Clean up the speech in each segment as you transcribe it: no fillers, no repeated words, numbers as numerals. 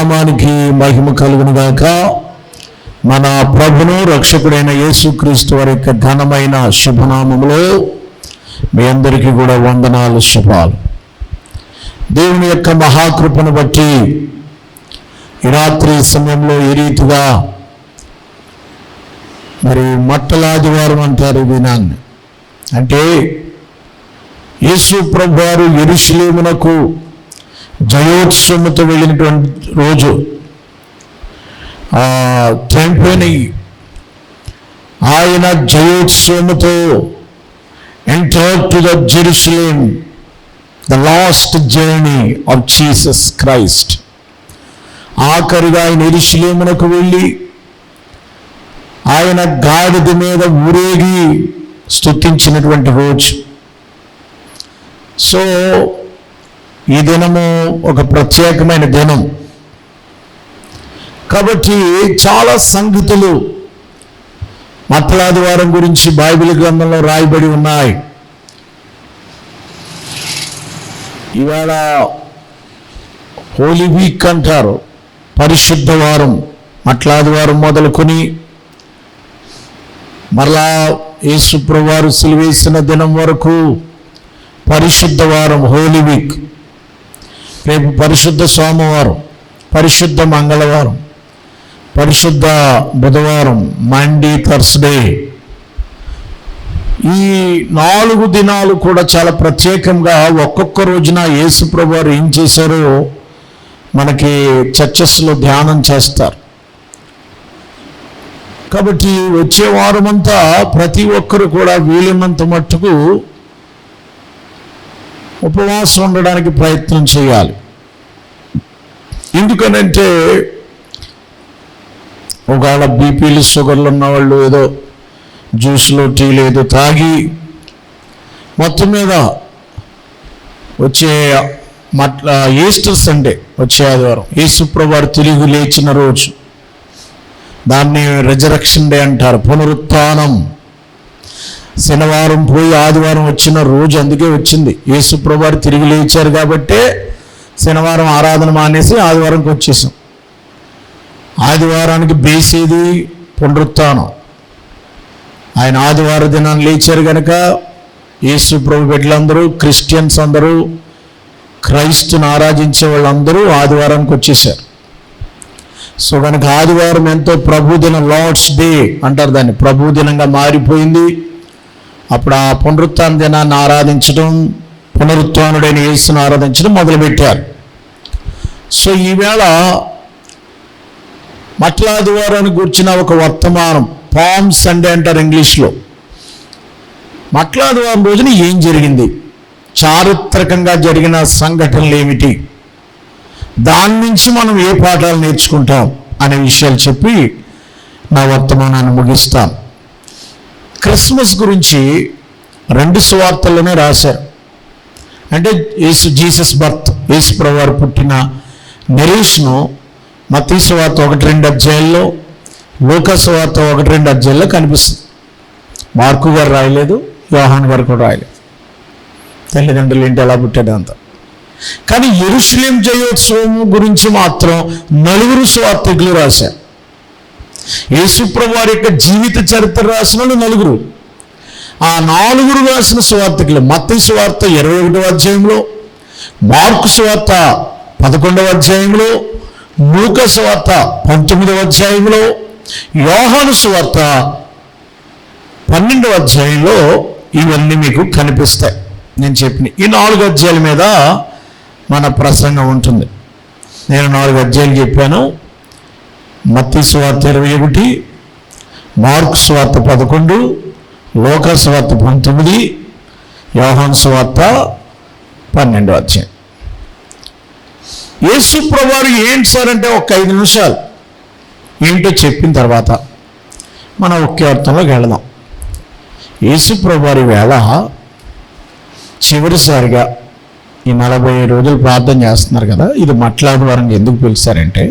నామానికి మహిమ కలుగును గాక. మన ప్రభును రక్షకుడైన యేసుక్రీస్తు వారి యొక్క ఘనమైన శుభనామములో మీ అందరికీ కూడా వందనాలు, శుభాలు. దేవుని యొక్క మహాకృపను బట్టి ఈ రాత్రి సమయంలో ఈ రీతిగా మరి మట్టలాదివారం అంటారు ఈ దినాన్ని. అంటే యేసు ప్రభువారు యెరూషలేమునకు జయోత్సవముతో వెళ్ళినటువంటి రోజు. తెంపని ఆయన జయోత్సవముతో entered to the Jerusalem, the last journey of Jesus Christ. ఆఖరిగా ఆయన యెరూషలేమునకు వెళ్ళి ఆయన గాడిద మీద ఊరేగి స్తుతించినటువంటి రోజు. సో ఈ దినము ఒక ప్రత్యేకమైన దినం కాబట్టి చాలా సంగతులు మట్టలాదివారం గురించి బైబిల్ గ్రంథంలో రాయబడి ఉన్నాయి. ఇవాళ హోలీ వీక్ అంటారు, పరిశుద్ధ వారం. మట్టలాదివారం మొదలుకొని మరలా యేసు ప్రభువారు సిలువేసిన దినం వరకు పరిశుద్ధ వారం, హోలీ వీక్. రేపు పరిశుద్ధ సోమవారం, పరిశుద్ధ మంగళవారం, పరిశుద్ధ బుధవారం, మండే, థర్స్డే. ఈ 4 దినాలు కూడా చాలా ప్రత్యేకంగా ఒక్కొక్క రోజున యేసు ప్రభువారు ఏం చేశారో మనకి చర్చెస్లో ధ్యానం చేస్తారు. కాబట్టి వచ్చే వారమంతా ప్రతి ఒక్కరు కూడా వీలున్నంత మట్టుకు ఉపవాసం ఉండడానికి ప్రయత్నం చేయాలి. ఎందుకనంటే ఒకవేళ బీపీలు, షుగర్లు ఉన్నవాళ్ళు ఏదో జ్యూస్లో, టీలు ఏదో తాగి మొత్తం మీద వచ్చే ఈస్టర్ సండే, వచ్చే ఆదివారం యేసు ప్రభువారు తిరిగి లేచిన రోజు, దాన్ని రెజరక్షన్ డే అంటారు, పునరుత్థానం. శనివారం పోయి ఆదివారం వచ్చిన రోజు అందుకే వచ్చింది. యేసు ప్రభువారు తిరిగి లేచారు కాబట్టే శనివారం ఆరాధన మానేసి ఆదివారంకి వచ్చేసాం. ఆదివారానికి బేసేది పునరుత్థానం. ఆయన ఆదివారం దినాన్ని లేచారు కనుక యేసు ప్రభు బిడ్డలందరూ, క్రిస్టియన్స్ అందరూ, క్రైస్తుని ఆరాధించే వాళ్ళందరూ ఆదివారానికి వచ్చేసారు. సో కనుక ఆదివారం ఎంతో ప్రభుదినం, లార్డ్స్ డే అంటారు దాన్ని, ప్రభుదినంగా మారిపోయింది. అప్పుడు ఆ పునరుత్థాన దినాన్ని ఆరాధించడం, పునరుత్థానుడైన యేసును ఆరాధించడం మొదలుపెట్టారు. సో ఈవేళ మట్టలాదివారాన్ని కూర్చిన ఒక వర్తమానం, పామ్ సండే అంటారు ఇంగ్లీష్లో. మట్టలాదివారం రోజున ఏం జరిగింది, చారిత్రకంగా జరిగిన సంఘటనలు ఏమిటి, దాని నుంచి మనం ఏ పాఠాలు నేర్చుకుంటాం అనే విషయాలు చెప్పి నా వర్తమానాన్ని ముగిస్తాను. క్రిస్మస్ గురించి 2 సువార్తల్లోనే రాశారు. అంటే జీసస్ బర్త్, యేసు ప్రభువారు పుట్టిన నెరేషను మత్తయి సువార్త 1-2 అధ్యాయాల్లో, లూకా సువార్త 1-2 అధ్యాయాల్లో కనిపిస్తుంది. మార్కు గారు రాయలేదు, యోహాను గారు కూడా రాయలేదు. తల్లిదండ్రులు ఏంటి ఎలా పుట్టాడు అంత. కానీ యెరూషలేం జయోత్సవం గురించి మాత్రం 4 సువార్తికులు రాశారు. యేసు ప్రభువారి యొక్క జీవిత చరిత్ర రాసిన వాళ్ళు 4. ఆ 4 రాసిన సువార్తికులు మత్తయి సువార్త 21వ అధ్యాయంలో, మార్కు సువార్త 11వ అధ్యాయంలో, లూకా సువార్త 19వ అధ్యాయంలో, యోహాను సువార్త 12వ అధ్యాయంలో ఇవన్నీ మీకు కనిపిస్తాయి. నేను చెప్పిన ఈ 4 అధ్యాయాల మీద మన ప్రసంగం ఉంటుంది. నేను 4 అధ్యాయాలు చెప్పాను. మత్తయి సువార్త 21, మార్కు సువార్త 11, లూకా సువార్త 19, యోహాను సువార్త 12వ అధ్యాయం. యేసు ప్రభువారు ఏంటి సార్ అంటే ఒక 5 నిమిషాలు ఏంటో చెప్పిన తర్వాత మనం ఒకే అర్థంలోకి వెళదాం. యేసు ప్రభువారి వేళ చివరిసారిగా ఈ 40 రోజులు ప్రార్థన చేస్తున్నారు కదా, ఇది మట్టలాదివారం ఎందుకు పిలిచారంటే,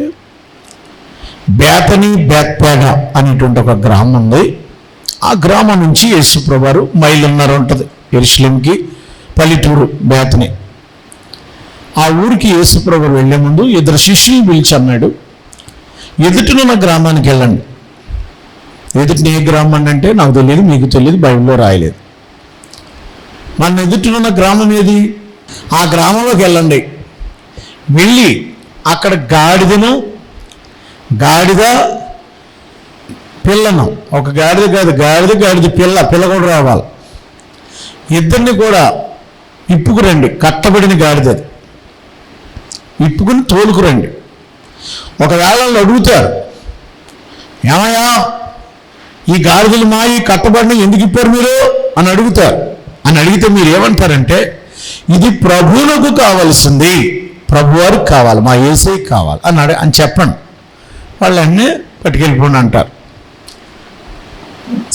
బేతనీ బేత్పేగ అనేటువంటి ఒక గ్రామం ఉంది. ఆ గ్రామం నుంచి యేసు ప్రభువారు మైలున్నర ఉంటుంది యెరూషలేంకి, పల్లెటూరు బేతనీ. ఆ ఊరికి యేసుప్రభు వెళ్లే ముందు 2 శిష్యులు పిలిచి అన్నాడు, ఎదుటినున్న గ్రామానికి వెళ్ళండి. ఎదుటిని ఏ గ్రామం అంటే నాకు తెలియదు, మీకు తెలియదు, బైబిల్లో రాయలేదు. మన ఎదుటినున్న గ్రామం ఏది? ఆ గ్రామంలోకి వెళ్ళండి. వెళ్ళి అక్కడ గాడిద పిల్లను, ఒక గాడిద కాదు, గాడిద పిల్ల కూడా రావాలి. ఇద్దరిని కూడా ఇప్పుకురండి, కట్టబడిన గాడిద ఇప్పుకుని తోలుకురండి. ఒకవేళ వాళ్ళు అడుగుతారు, ఏమయ్యా ఈ గాడిదలు ఈ కట్టబడిన ఎందుకు ఇప్పారు మీరు అని అడుగుతారు. అని అడిగితే మీరు ఏమంటారంటే, ఇది ప్రభువులకు కావాల్సింది, ప్రభువారికి కావాలి, మా యేసయ్యకి కావాలి అని చెప్పండి. వాళ్ళన్నీ పట్టుకెళ్ళిపోండి అంటారు.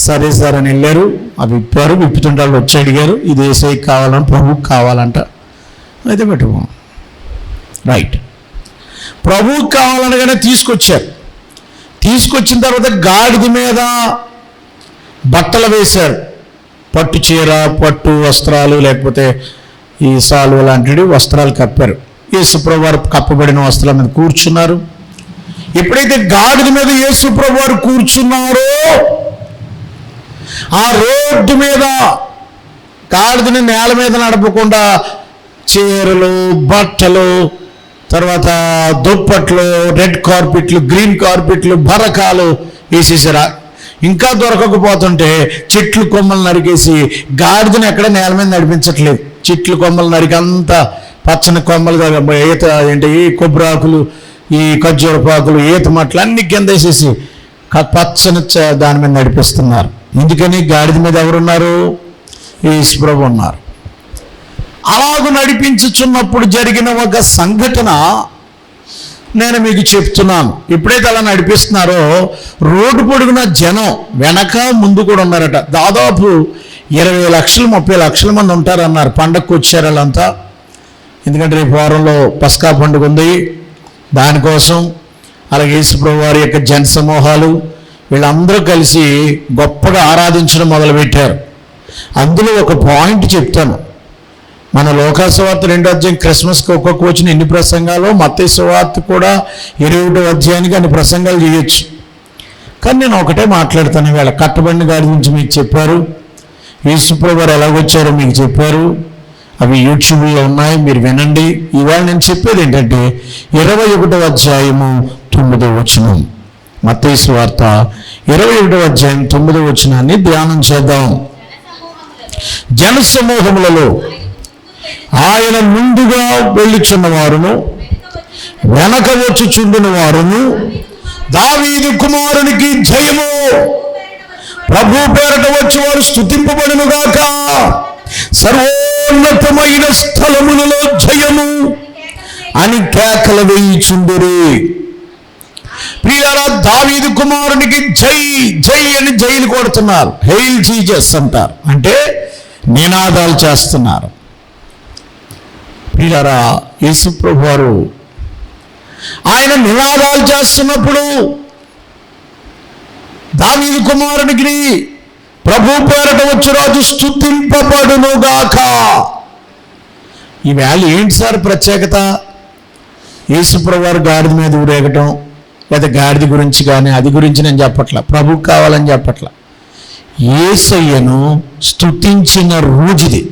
సరే సార్ అని వెళ్ళారు, అవి విప్పారు. విప్పుతుంటే వాళ్ళు వచ్చి అడిగారు, ఇది యేసయ్యకి కావాలని, ప్రభువుకి కావాలంట. అయితే పెట్టుకో రైట్, ప్రభువుకి కావాలనగానే తీసుకొచ్చారు. తీసుకొచ్చిన తర్వాత గాడిద మీద బట్టలు వేశారు, పట్టు చీర, పట్టు వస్త్రాలు, లేకపోతే ఈ సాల్వ లాంటి వస్త్రాలు కప్పారు. యేసుప్రభు వారు కప్పబడిన వస్త్రాల మీద కూర్చున్నారు. ఎప్పుడైతే గాడిద మీద యేసుప్రభు వారు కూర్చున్నారో, ఆ రోడ్డు మీద గాడిదని నేల మీద నడపకుండా చీరలు, బట్టలు, తర్వాత దుప్పట్లు, రెడ్ కార్పెట్లు, గ్రీన్ కార్పెట్లు, బరకాలు వేసేసారా. ఇంకా దొరకకపోతుంటే చెట్లు కొమ్మలు నరికేసి గాడిదని ఎక్కడ నేల మీద నడిపించట్లేదు. చెట్లు కొమ్మలు నరికి అంతా పచ్చని కొమ్మలు, ఈత ఏంటి కొబ్బరాకులు, ఈ ఖర్జూరపాకులు, ఈత మట్లు అన్ని కింద వేసేసి పచ్చని దాని మీద నడిపిస్తున్నారు. ఎందుకని? గాడిద మీద ఎవరున్నారు? యేసుప్రభు ఉన్నారు. అలాగూ నడిపించుచున్నప్పుడు జరిగిన ఒక సంఘటన నేను మీకు చెప్తున్నాను. ఎప్పుడైతే అలా నడిపిస్తున్నారో రోడ్డు పొడుగున జనం వెనక ముందు కూడా ఉన్నారట. దాదాపు 20 లక్షలు 30 లక్షల మంది ఉంటారన్నారు. పండగకు వచ్చారు వాళ్ళంతా. ఎందుకంటే రేపు వారంలో పస్కా పండుగ ఉంది, దానికోసం. అలాగే యేసుప్రభు వారి యొక్క జన సమూహాలు వీళ్ళందరూ కలిసి గొప్పగా ఆరాధించడం మొదలుపెట్టారు. అందులో ఒక పాయింట్ చెప్తాను. మన లోకా సువార్త 2వ అధ్యాయం క్రిస్మస్కి ఒక్కొక్క వచ్చిన ఎన్ని ప్రసంగాలు, మత్తయి సువార్త కూడా 21వ అధ్యాయానికి అన్ని ప్రసంగాలు చేయొచ్చు. కానీ నేను ఒకటే మాట్లాడతాను. వీళ్ళ కట్టబడిన గాడి గురించి మీకు చెప్పారు, యేసుప్రభు వారు ఎలాగొచ్చారో మీకు చెప్పారు. అవి యూట్యూబ్లో ఉన్నాయి, మీరు వినండి. ఇవాళ నేను చెప్పేది ఏంటంటే 21వ అధ్యాయము 9వ వచనం, మత్తయి సువార్త 21వ అధ్యాయం 9వ వచనాన్ని ధ్యానం చేద్దాం. జన సమూహములలో ఆయన ముందుగా వెళ్ళుచున్న వారును వెనక వచ్చుచుండిన వారును, దావీదు కుమారునికి జయము, ప్రభు పేరట వచ్చి వారు స్తుతింపబడునుగాక, సర్వోన్నతమైన స్థలములలో జయము అని కేకలు వేయుచుండిరి. ప్రియులారా, దావీదు కుమారునికి జై జై అని జైలు కొడుతున్నారు. హెయిల్ జీసస్ అంటారు, అంటే నినాదాలు చేస్తున్నారు. ప్రియులారా, యేసుప్రభు వారు ఆయన నినాదాలు చేస్తున్నప్పుడు దావీదు కుమారునికి ప్రభు పేరట వచ్చు రాజు స్తుతింపబడునుగాక. ఈవేళ ఏంటి సార్ ప్రత్యేకత? యేసుప్రభు వారు గాడిద మీద ఊరేగటం, లేదా గాడిద గురించి కానీ అది గురించి నేను చెప్పట్లా, ప్రభుకు కావాలని చెప్పట్లా. యేసయ్యను స్తుతించిన రోజుది,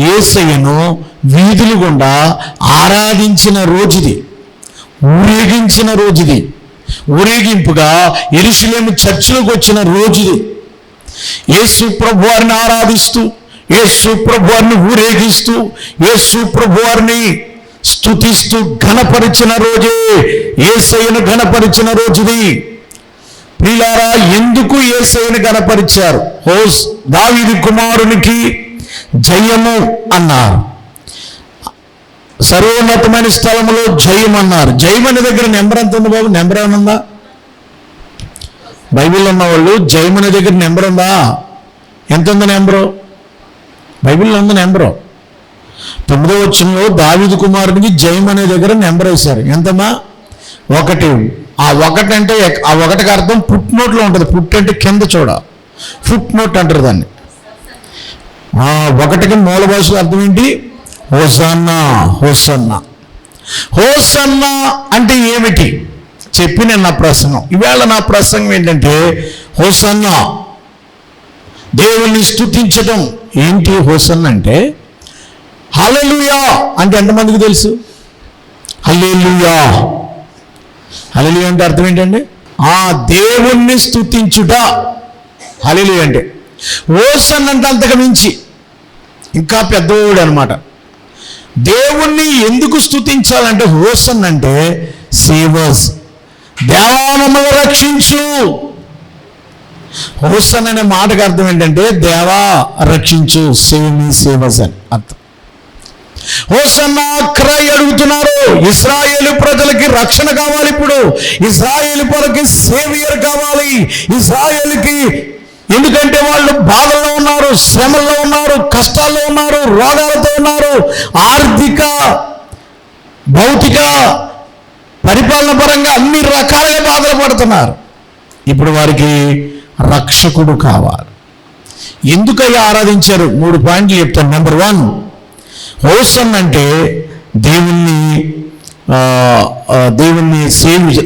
యేసయ్యను వీధులు గుండా ఆరాధించిన రోజుది, ఊరేగించిన రోజుది, ఊరేగింపుగా యెరూషలేము చర్చిలోకి వచ్చిన రోజుది. యేసు ప్రభు వారిని ఆరాధిస్తూ, యేసు ప్రభు వారిని ఊరేగిస్తూ, యేసు ప్రభు వారిని స్తుతిస్తూ ఘనపరిచిన రోజే, యేసయ్యను ఘనపరిచిన రోజుది. ప్రియులారా, ఎందుకు యేసయ్యను ఘనపరిచారు? దావీదు కుమారునికి జయము అన్నారు, సర్వోన్నతమైన స్థలములో జయం అన్నారు. జయం అనే దగ్గర నెంబర్ ఎంత ఉంది బాబు? నెంబర్ ఏమైనా ఉందా? బైబిల్లో ఉన్న వాళ్ళు జయం అనే దగ్గర నెంబర్ ఉందా? ఎంత ఉంది నెంబరు? బైబిల్లో ఉంది నెంబరు. 9వ వచనంలో దావీదు కుమారునికి జయం అనే దగ్గర నెంబర్ వేశారు. ఎంతమ్మా? 1. ఆ 1 అంటే ఆ 1కి అర్థం పుట్ నోట్లో ఉంటుంది. పుట్ అంటే కింద చూడ, ఫుట్ నోట్ అంటారు దాన్ని. ఆ 1కి మూల భాషలో అర్థం ఏంటి? Hosanna hosanna. హోసన్నా అంటే ఏమిటి చెప్పి నేను నా ప్రసంగం. ఈవేళ నా ప్రసంగం ఏంటంటే హోసన్నా, దేవుణ్ణి స్తుతించడం. ఏంటి హోసన్నా అంటే? హల్లెలూయా అంటే ఎంతమందికి తెలుసు? హల్లెలూయా, హల్లెలూయా అంటే అర్థం ఏంటండి? ఆ దేవుణ్ణి స్తుతించుట హల్లెలూయా అంటే. హోసన్నా అంటే అంతకు మించి ఇంకా పెద్దవాడు అనమాట. దేవుణ్ణి ఎందుకు స్తుతించాలంటే హోసన్నా అంటే సేవస్, దేవా మమ్మల్ని రక్షించు. హోసన్నా అనే మాటకు అర్థం ఏంటంటే దేవా రక్షించు, సేవ్ మీ, సేవస్ అని అర్థం. హోసన్నా క్రై అడుగుతున్నారు. ఇశ్రాయేలు ప్రజలకి రక్షణ కావాలి. ఇప్పుడు ఇశ్రాయేలు ప్రజలకి సేవియర్ కావాలి. ఇశ్రాయేలుకి, ఎందుకంటే వాళ్ళు బాధల్లో ఉన్నారు, శ్రమల్లో ఉన్నారు, కష్టాల్లో ఉన్నారు, రోగాలతో ఉన్నారు, ఆర్థిక భౌతిక పరిపాలన పరంగా అన్ని రకాలుగా బాధలు పడుతున్నారు. ఇప్పుడు వారికి రక్షకుడు కావాలి. ఎందుకయ్యా ఆరాధించారు? 3 పాయింట్లు చెప్తాను. నెంబర్ 1, హోసన్నా అంటే దేవుణ్ణి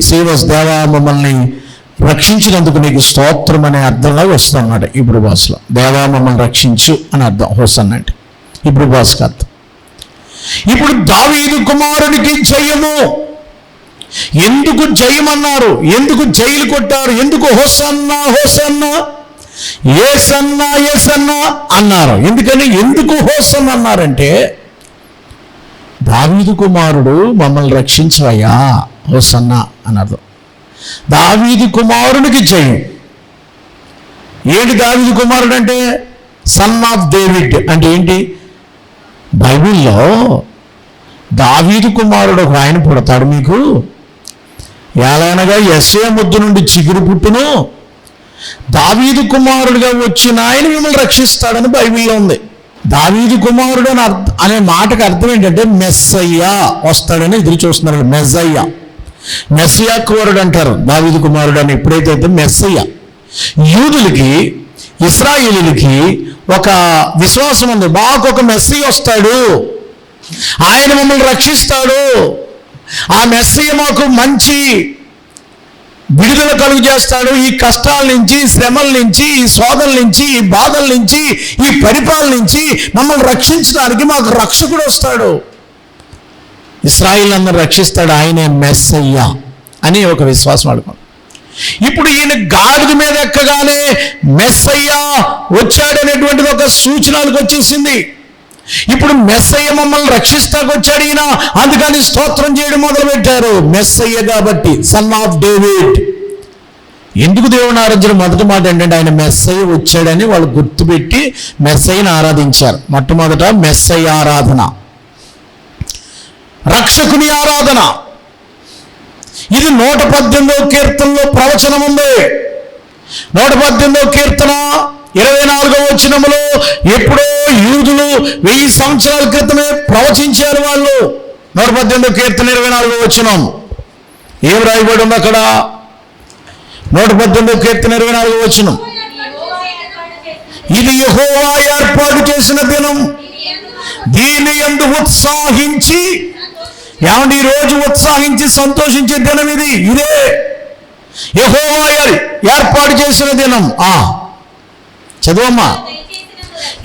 సేవస్, దేవా మమ్మల్ని రక్షించినందుకు నీకు స్తోత్రం అనే అర్థంలో వస్తుంది అన్నమాట ఇప్పుడు భాషలో. దేవా మమ్మల్ని రక్షించు అని అర్థం హోసన్నా అంటే ఇప్పుడు భాషకు అర్థం. ఇప్పుడు దావీదు కుమారునికి జయము. ఎందుకు జయమన్నారు? ఎందుకు జైలు కొట్టారు? ఎందుకు హోసన్నా హోసన్నా, యేసన్నా యేసన్నా అన్నారు? ఎందుకు హోసన్నా అన్నారంటే, దావీదు కుమారుడు మమ్మల్ని రక్షించవయ్యా, హోసన్నా అని అర్థం. దావీదు కుమారునికి జయం. ఏంటి దావీదు కుమారుడు అంటే? సన్ ఆఫ్ డేవిడ్ అంటే ఏంటి? బైబిల్లో దావీదు కుమారుడు ఒక ఆయన పుడతాడు మీకు, ఎలాగనగా యెషయా ముద్దు నుండి చిగురు పుట్టును, దావీదు కుమారుడుగా వచ్చిన ఆయన మిమ్మల్ని రక్షిస్తాడని బైబిల్లో ఉంది. దావీదు కుమారుడు అనే మాటకు అర్థం ఏంటంటే మెస్సయ్యా వస్తాడని ఎదురు చూస్తున్నారు. మెస్సయ్యా కుమారుడు అంటారు దావీదు కుమారుడు అని. ఎప్పుడైతే మెస్సయ్యా, యూదులకి, ఇశ్రాయేలీలకి ఒక విశ్వాసం ఉంది, మాకు ఒక మెస్సయ్య వస్తాడు, ఆయన మమ్మల్ని రక్షిస్తాడు, ఆ మెస్సయ్య మాకు మంచి విడుదల కలుగు చేస్తాడు, ఈ కష్టాల నుంచి, శ్రమల నుంచి, ఈ శోధనల నుంచి, ఈ బాధల నుంచి, ఈ పరిపాలన నుంచి మమ్మల్ని రక్షించడానికి మాకు రక్షకుడు వస్తాడు, ఇశ్రాయేలు అందరూ రక్షిస్తాడు, ఆయనే మెస్సయ్య అని ఒక విశ్వాసం అడుగుతాం. ఇప్పుడు ఈయన గాడిద మీద ఎక్కగానే మెస్సయ్య వచ్చాడనేటువంటిది ఒక సూచనలకు వచ్చేసింది. ఇప్పుడు మెస్సయ్య మమ్మల్ని రక్షిస్తాకు వచ్చాడు ఈయన, అందుకని స్తోత్రం చేయడం మొదలుపెట్టారు. మెస్సయ్య కాబట్టి, సన్ ఆఫ్ డేవిడ్. ఎందుకు దేవుని ఆరాధించడం? మొదటి మాట ఏంటంటే ఆయన మెస్సయ్య వచ్చాడని వాళ్ళు గుర్తుపెట్టి మెస్సయ్యని ఆరాధించారు. మొట్టమొదట మెస్సయ్య ఆరాధన, రక్షకుని ఆరాధన. ఇది 118వ కీర్తనలో ప్రవచనం ఉంది. 118వ కీర్తన 24వ వచనములో ఎప్పుడో యూదులు 1000 సంవత్సరాల క్రితమే ప్రవచించారు వాళ్ళు. 118వ కీర్తన 24వ వచనం ఏం రాయబడి ఉంది అక్కడ? 118వ కీర్తన 24వ వచనం, ఇది యెహోవా ఏర్పాటు చేసిన దినం, దీని యందు ఉత్సాహించి. ఏమంటే ఈ రోజు ఉత్సాహించి సంతోషించే దినం ఇది. ఇదే యెహోవా ఏర్పాటు చేసిన దినం. చదువమ్మా.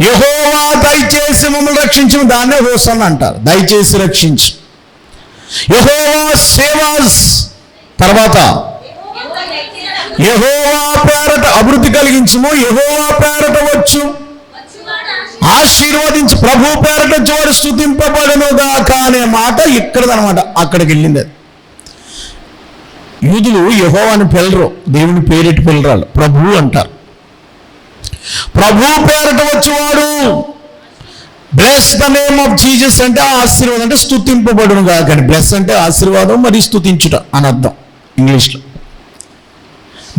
యెహోవా దయచేసి మమ్మల్ని రక్షించు, దాన్నే హోసన్నా అంటారు, దయచేసి రక్షించు. యెహోవా సేవాస్, తర్వాత యెహోవా పేరట అభివృద్ధి కలిగించుము, యెహోవా పేరట వచ్చు ఆశీర్వదించు, ప్రభు పేరట చోటు స్తుతింపబడును గాక అనే మాట ఇక్కడదనమాట. అక్కడికి వెళ్ళింది. యూదులు యెహోవాని పిలరు, దేవుని పేరెట్టి పిలరాలు, ప్రభు అంటారు. ప్రభు పేరట వచ్చేవాడు, bless the name of Jesus అంటే ఆశీర్వాదం, అంటే స్తుతింపబడును గాక. బ్లెస్ అంటే ఆశీర్వాదం, మరి స్తుతించుట అని అర్థం ఇంగ్లీష్లో.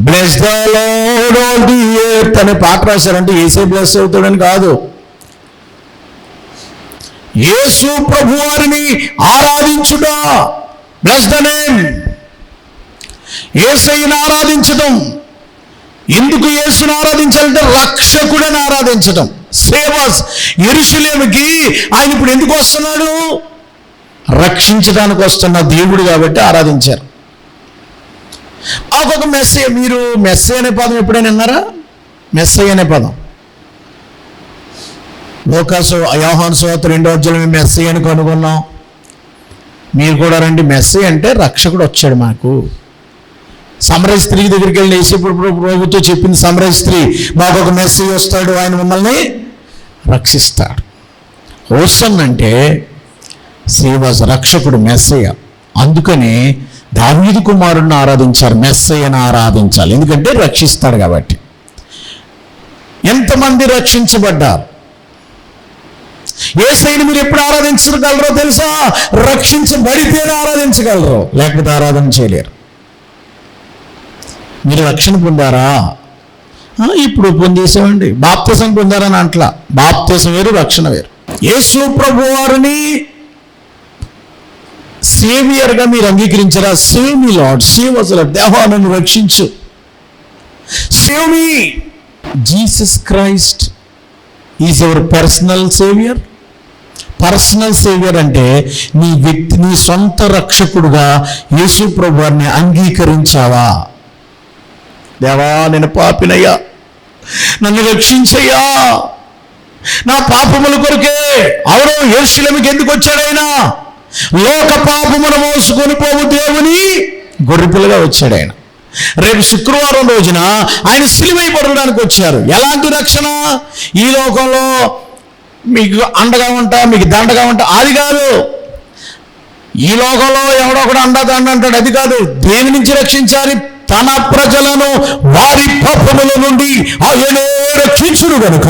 Bless the lord all the earth అనే పాట రాశారంటే యేసే బ్లెస్ అవుతాడని కాదు. యేసు ప్రభు వారిని ఆరాధించుట, బ్లెస్ ద నేమ్, యేసయ్యను ఆరాధించడం. ఎందుకు యేసుని ఆరాధించాలంటే రక్షకుడని ఆరాధించడం. సేవస్ యెరూషలేముకి ఆయన ఇప్పుడు ఎందుకు వస్తున్నాడు? రక్షించడానికి వస్తున్న దేవుడు కాబట్టి ఆరాధించారు. ఒక మెస్సయ్య, మీరు మెస్సయ్య అనే పదం ఎప్పుడైనా విన్నారా? మెస్సయ్య అనే పదం యోహాను సువార్త 2వ అధ్యాయంలో మెస్సయ్య అని కనుగొన్నాం. మీరు కూడా రండి. మెస్సయ్య అంటే రక్షకుడు వచ్చాడు మనకు. సమరయ స్త్రీ దగ్గరికి వెళ్ళి ప్రభుతో చెప్పింది సమరయ స్త్రీ, మాకు ఒక మెస్సయ్య వస్తాడు, ఆయన మిమ్మల్ని రక్షిస్తాడు. హోసన్ అంటే సేవస్ రక్షకుడు, మెస్సయ్య. అందుకని దావీదు కుమారుడిని ఆరాధించారు, మెస్సయ్యను ఆరాధించాలి, ఎందుకంటే రక్షిస్తాడు కాబట్టి. ఎంతమంది రక్షించబడ్డారు? యేసయ్యను మీరు ఎప్పుడు ఆరాధించగలరో తెలుసా? రక్షించబడితేనే ఆరాధించగలరు, లేకపోతే ఆరాధన చేయలేరు. మీరు రక్షణ పొందారా? ఇప్పుడు పొందేసామండి. బాప్తిసం పొందారని అంట్లా. బాప్తిసం వేరు, రక్షణ వేరు. యేసు ప్రభు వారిని సేవియర్గా మీరు అంగీకరించారా? Save me Lord, save us Lord. దేవా నన్ను రక్షించు, save me. Jesus Christ is your personal saviour. Personal saviour అంటే నీ సొంత రక్షకుడుగా యేసు ప్రభు వారిని అంగీకరించావా? దేవా నేను పాపినయ్యా, నన్ను రక్షించయ్యా, నా పాపముల కొరకే. అవును, యెరూషలేముకి ఎందుకు వచ్చాడైనా? లోక పాపమును మోసుకొని పోవు దేవుని గొర్రెపిల్లగా వచ్చాడు ఆయన. రేపు శుక్రవారం రోజున ఆయన సిలువైపడడానికి వచ్చారు. ఎలాంటి రక్షణ? ఈ లోకంలో మీకు అండగా ఉంటా, మీకు దండగా ఉంటా, అది కాదు. ఈ లోకంలో ఎవడో ఒకడు అండా దండ అంటాడు, అది కాదు. దేని నుంచి రక్షించాలి? తన ప్రజలను వారి పాపముల నుండి ఆయనే రక్షించును కనుక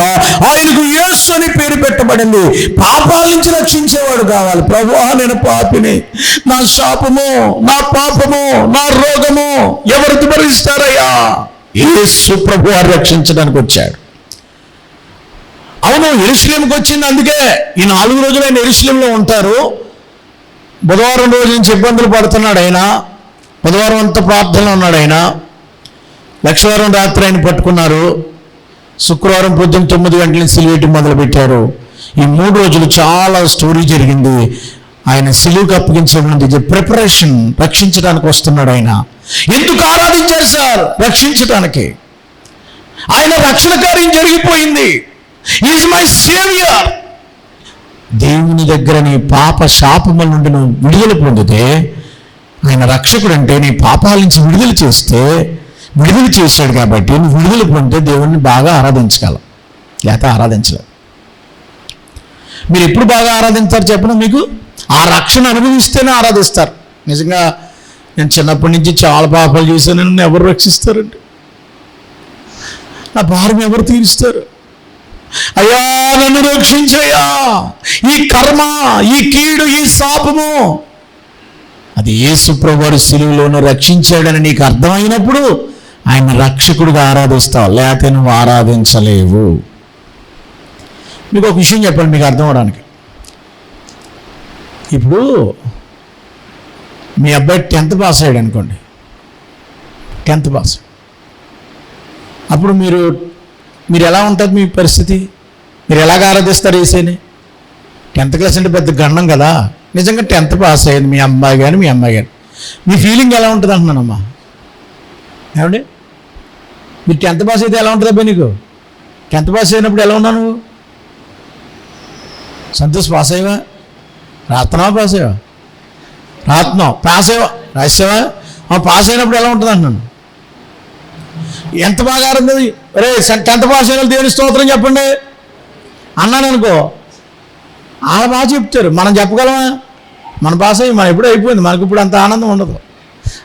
ఆయనకు యేసు అని పేరు పెట్టబడింది. పాపాల నుంచి రక్షించేవాడు కావాలి. ప్రభువా నేను పాపిని, నా శాపము, నా పాపము, నా రోగము ఎవరికి భరిస్తారయ్యా? యేసు ప్రభువు రక్షించడానికి వచ్చాడు. అవును, యెరూషలేముకి వచ్చింది. అందుకే ఈ 4 రోజులు ఆయన యెరూషలేములో ఉంటారు. బుధవారం రోజు నుంచి ఇబ్బందులు పడుతున్నాడు ఆయన. బుధవారం అంతా ప్రార్థనలో ఉన్నాడు ఆయన. లక్షవారం రాత్రి ఆయన పట్టుకున్నారు. శుక్రవారం పొద్దున్న 9 గంటల సిలువేయటం మొదలుపెట్టారు. ఈ 3 రోజులు చాలా స్టోరీ జరిగింది. ఆయన సిలువుకి అప్పగించే ప్రిపరేషన్, రక్షించడానికి వస్తున్నాడు ఆయన. ఎందుకు ఆరాధించారు సార్? రక్షించడానికి. ఆయన రక్షణ కార్యం జరిగిపోయింది. Is my saviour. దేవుని దగ్గర నీ పాప శాపముల నుండి నువ్వు విడుదల పొందితే ఆయన రక్షకుడు అంటే నీ పాపాల నుంచి విడుదల చేశాడు కాబట్టి నువ్వు విడుదల పొందితే దేవుణ్ణి బాగా ఆరాధించగలవు, లేకపోతే ఆరాధించలేవు. మీరు ఎప్పుడు బాగా ఆరాధించారు చెప్పండి? మీకు ఆ రక్షణ అనుభవిస్తేనే ఆరాధిస్తారు. నిజంగా నేను చిన్నప్పటి నుంచి చాలా పాపాలు చేశాను, నన్ను ఎవరు రక్షిస్తారండి? నా భారం ఎవరు తీరుస్తారు? అయ్యా నన్ను రక్షించయ్యా, ఈ కర్మ, ఈ కీడు, ఈ శాపము అది యేసు ప్రభువు సిలువలోనే రక్షించాడని నీకు అర్థమైనప్పుడు ఆయన రక్షకుడిగా ఆరాధిస్తావు, లేకపోతే నువ్వు ఆరాధించలేవు. మీకు ఒక విషయం చెప్పండి మీకు అర్థం అవడానికి. ఇప్పుడు మీ అబ్బాయి 10th పాస్ అయ్యాడు అనుకోండి, 10th పాస్. అప్పుడు మీరు ఎలా ఉంటుంది? మీ పరిస్థితి మీరు ఎలాగ ఆరాధిస్తారు యేసుని? 10th క్లాస్ అంటే పెద్ద గండం కదా. నిజంగా 10th పాస్ అయ్యింది మీ అమ్మాయి కానీ మీ అమ్మాయి కానీ, మీ ఫీలింగ్ ఎలా ఉంటుంది అంటున్నానమ్మా? ఏమండి మీరు 10th పాస్ అయితే ఎలా ఉంటుంది అబ్బాయి నీకు? 10th పాస్ అయినప్పుడు ఎలా ఉన్నావు నువ్వు? సంతోష్ పాస్ అయ్యవా? రాత్నావా? పాస్ అయ్యవా? రాత్నావు పాస్ అయ్యవా? రాసావా? పాస్ అయినప్పుడు ఎలా ఉంటుంది అంటున్నాను. ఎంత బాగా ఆరంది? రే 10th పాస్ అయిన దేవుని స్తోత్రం చెప్పండి అన్నాను అనుకో, వాళ్ళు బాగా చెప్తారు. మనం చెప్పగలమా? మన పాస్ అయ్యి మనం ఎప్పుడూ అయిపోయింది, మనకి ఇప్పుడు అంత ఆనందం ఉండదు.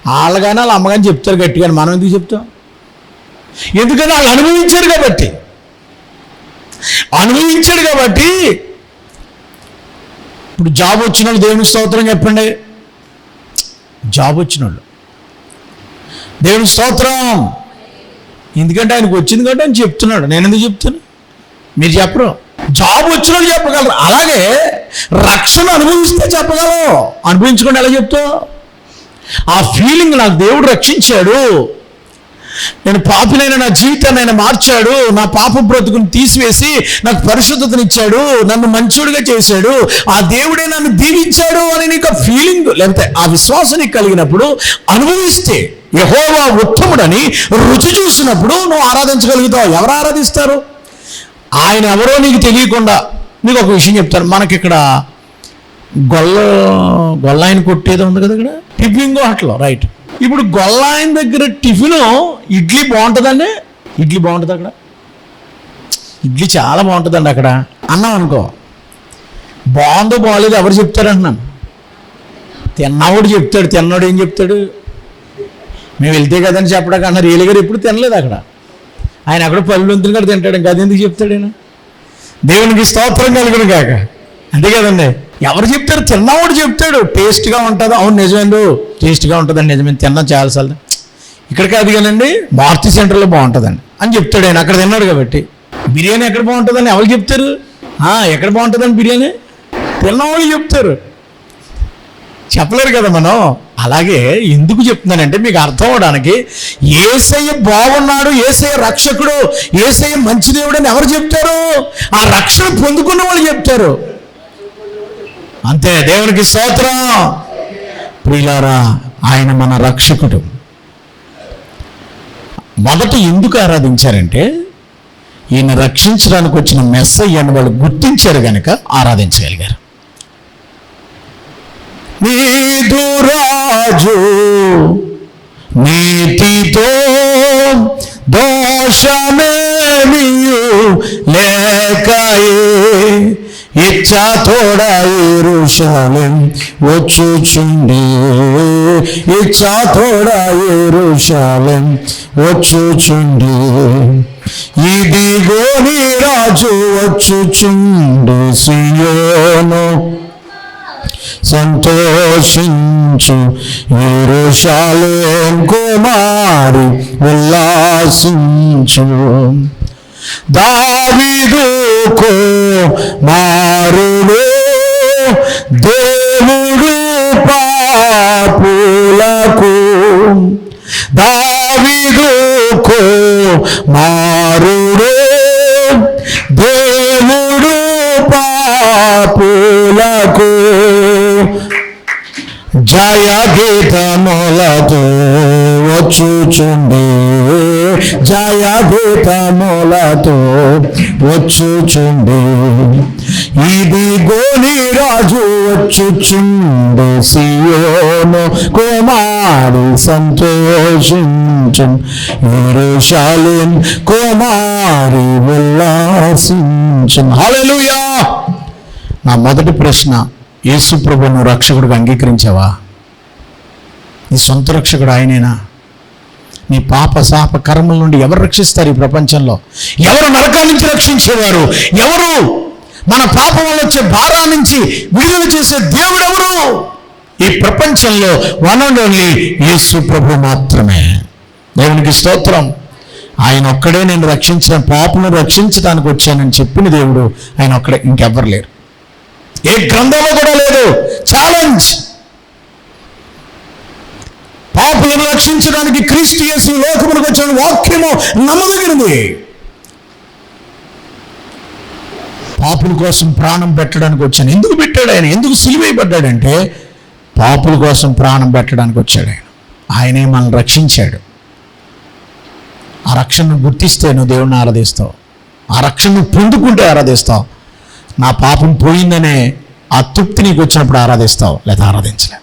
వాళ్ళు కానీ వాళ్ళ అమ్మగాని చెప్తారు గట్టిగా, మనం ఎందుకు చెప్తాం? ఎందుకంటే వాళ్ళు అనుభవించారు కాబట్టి. ఇప్పుడు జాబ్ వచ్చిన వాళ్ళు దేవుని స్తోత్రం చెప్పండి. జాబ్ వచ్చిన వాళ్ళు దేవుని స్తోత్రం, ఎందుకంటే ఆయనకు వచ్చింది కాబట్టి ఆయన చెప్తున్నాడు. నేను ఎందుకు చెప్తాను? మీరు చెప్పరు. జాబ్ వచ్చిన వాళ్ళు చెప్పగలరు. అలాగే రక్షణ అనుభవిస్తే చెప్పగలవు, అనుభవించుకోండి ఎలా చెప్తావు? ఆ ఫీలింగ్ నాకు దేవుడు రక్షించాడు, నేను పాపినైనా నా జీవితాన్ని ఆయన మార్చాడు, నా పాప బ్రతుకుని తీసివేసి నాకు పరిశుద్ధతనిచ్చాడు, నన్ను మంచోడిగా చేశాడు, ఆ దేవుడే నన్ను దీవించాడు అని నీకు ఫీలింగ్ లేకపోతే ఆ విశ్వాసం నీకు కలిగినప్పుడు, అనుభవిస్తే యెహోవా ఉత్తముడని రుచి చూసినప్పుడు నువ్వు ఆరాధించగలుగుతావు. ఎవరు ఆరాధిస్తారు? ఆయన ఎవరో నీకు తెలియకుండా. నీకు ఒక విషయం చెప్తాను. మనకి ఇక్కడ గొల్లాయన కొట్టేది ఉంది కదా, ఇక్కడ టిఫిన్ హోటల్, రైట్. ఇప్పుడు గొల్లాయన దగ్గర టిఫిన్ ఇడ్లీ బాగుంటుందండి. ఇడ్లీ బాగుంటుంది అక్కడ, ఇడ్లీ చాలా బాగుంటుందండి అక్కడ అన్నాం అనుకో. బాగుందో బాగోలేదు ఎవరు చెప్తారు అంటున్నాను? తిన్నవాడు చెప్తాడు. తిన్నవాడు ఏం చెప్తాడు? మేము వెళ్తే కదని చెప్పడానికి అన్న రియల్ గారు ఎప్పుడు తినలేదు అక్కడ. ఆయన అక్కడ పళ్ళు వంతుని కూడా తింటాడు. ఇంకా అది ఎందుకు చెప్తాడు ఆయన? దేవునికి స్తోత్రం కలుగును కాక. అంతే కదండి. ఎవరు చెప్తారు? తిన్నవాడు చెప్తాడు. టేస్ట్గా ఉంటుంది. అవును నిజమేందు, టేస్ట్గా ఉంటుందండి, నిజమే, తిన్నాం చాలాసార్లు. ఇక్కడ కాదు కానండి, మారుతి సెంటర్లో బాగుంటుందండి అని చెప్తాడు ఆయన. అక్కడ తిన్నాడు కాబట్టి. బిర్యానీ ఎక్కడ బాగుంటుందని ఎవరు చెప్తారు? ఎక్కడ బాగుంటుందని బిర్యానీ తిన్నవాళ్ళు చెప్తారు, చెప్పలేరు కదా మనం. అలాగే ఎందుకు చెప్తున్నానంటే మీకు అర్థం అవడానికి, యేసయ్య బాగున్నాడు, యేసయ్య రక్షకుడు, యేసయ్య మంచి దేవుడు అని ఎవరు చెప్తారు? ఆ రక్షణ పొందుకున్న వాళ్ళు చెప్తారు. అంతే. దేవునికి స్తోత్రం. ప్రియులారా, ఆయన మన రక్షకుడు. మొదట ఎందుకు ఆరాధించారంటే ఈయన రక్షించడానికి వచ్చిన మెస్సయ్య అని వాళ్ళు గుర్తించారు కనుక ఆరాధించగలిగారు. నీదు రాజు నీతితో దోషమేమియు లేకయే ఇచ్చా తోడా యెరూషలేం వచ్చుచుండే, ఇచ్చా తోడా యెరూషలేం వచ్చుచుండే, ఇదిగో నీ రాజు వచ్చుచుండే, సియోను సంతోషించు, యెరూషలేం కుమారి ఉల్లాసించు. దావీదు కుమారుడు దేవుడు పాపులకు, దావీదు కుమారుడు దేవుడు పాపులకు, జయ గీతములతో వచ్చుచుండే, జయ గీతములతో వచ్చుచుండే, ఇదిగో నీ రాజు వచ్చుచుండే, సియోను కుమారి సంతోషించు, యెరూషలేం కుమారి ఉల్లాసించు. హల్లెలూయా. నా మొదటి ప్రశ్న, యేసు ప్రభువును రక్షకుడిగా అంగీకరించావా? నీ సొంత రక్షకుడు ఆయనేనా? నీ పాప శాప కర్మల నుండి ఎవరు రక్షిస్తారు ఈ ప్రపంచంలో? ఎవరు నరకాల నుంచి రక్షించేవారు? ఎవరు మన పాపం వల్ల వచ్చే భారా నుంచి విడుదల చేసే దేవుడు ఎవరు? ఈ ప్రపంచంలో వన్ అండ్ ఓన్లీ యేసు ప్రభు మాత్రమే. దేవునికి స్తోత్రం. ఆయన ఒక్కడే నేను పాపను రక్షించడానికి వచ్చానని చెప్పిన దేవుడు ఆయన ఒక్కడే, ఇంకెవ్వరు లేరు. ఏ గ్రంథంలో కూడా లేదు. ఛాలెంజ్. పాపులను రక్షించడానికి క్రీస్తు యేసు లోకమునకు వచ్చిన వాక్యము నమ్మదగినది. పాపుల కోసం ప్రాణం పెట్టడానికి వచ్చాను. ఎందుకు పెట్టాడు ఆయన? ఎందుకు సిలువేయబడ్డాడంటే పాపుల కోసం ప్రాణం పెట్టడానికి వచ్చాడు ఆయన. ఆయనే మనల్ని రక్షించాడు. ఆ రక్షణను గుర్తిస్తే నువ్వు దేవుణ్ణి ఆరాధిస్తావు. ఆ రక్షణను పొందుకుంటే ఆరాధిస్తావు. నా పాపం పోయిందనే ఆ తృప్తి నీకు వచ్చినప్పుడు ఆరాధిస్తావు, లేదా ఆరాధించలే.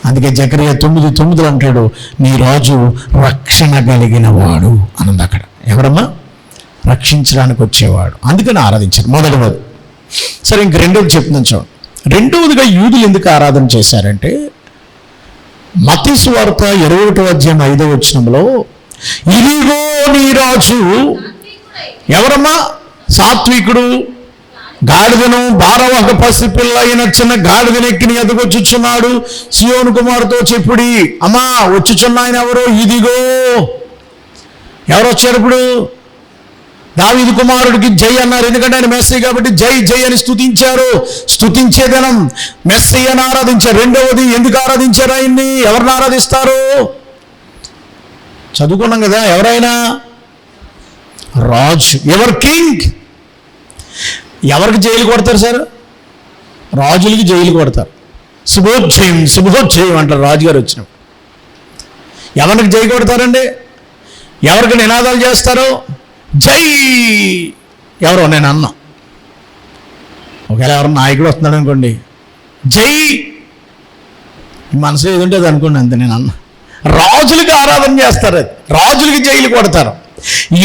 అందుకే జకరియా 9:9 అంటాడు, నీ రాజు రక్షణ కలిగిన వాడు అన్నది అక్కడ. ఎవరమ్మా? రక్షించడానికి వచ్చేవాడు. అందుకని ఆరాధించారు. మొదటిది. సరే, ఇంక రెండోది చెప్తున్నాను చూడండి. రెండవదిగా యూదులు ఎందుకు ఆరాధన చేశారంటే, మత్తయి సువార్త 21:5 ఇదిగో నీ రాజు ఎవరమ్మా? సాత్వికుడు, గాడిదను భారవాహక పసిపిల్ల అయిన చిన్న గాడిదనెక్కి నీ ఎద్దకు వచ్చుచున్నాడు, సియోను కుమారుతో చెప్పుడి. అమ్మా, వచ్చుచున్న ఆయన ఎవరు? ఇదిగో. ఎవరు వచ్చారు ఇప్పుడు? దావీదు కుమారుడికి జై అన్నారు, ఎందుకంటే ఆయన మెస్సయ్య కాబట్టి జై జై అని స్తుతించారు. స్తుతించే దినం మెస్సయ్యను ఆరాధించారు. రెండవది, ఎందుకు ఆరాధించారు ఆయన్ని? ఎవరిని ఆరాధిస్తారు? చదువుకున్నాం కదా, ఎవరైనా రాజు, ఎవర్ కింగ్. ఎవరికి జైలు కొడతారు సార్? రాజులకి జైలు కొడతారు. శుభోజ్జయం శుభోజ్జయం అంటారు రాజుగారు వచ్చినప్పుడు. ఎవరికి జై కొడతారండి? ఎవరికి నినాదాలు చేస్తారు? జై ఎవరో నేను అన్నా. ఒకవేళ ఎవరు నాయకుడు వస్తున్నాడు అనుకోండి, జై మనసులో ఏదంటే అది అనుకోండి, అంతే నేను అన్నా. రాజులకి ఆరాధన చేస్తారు, రాజులకి జైలు కొడతారు.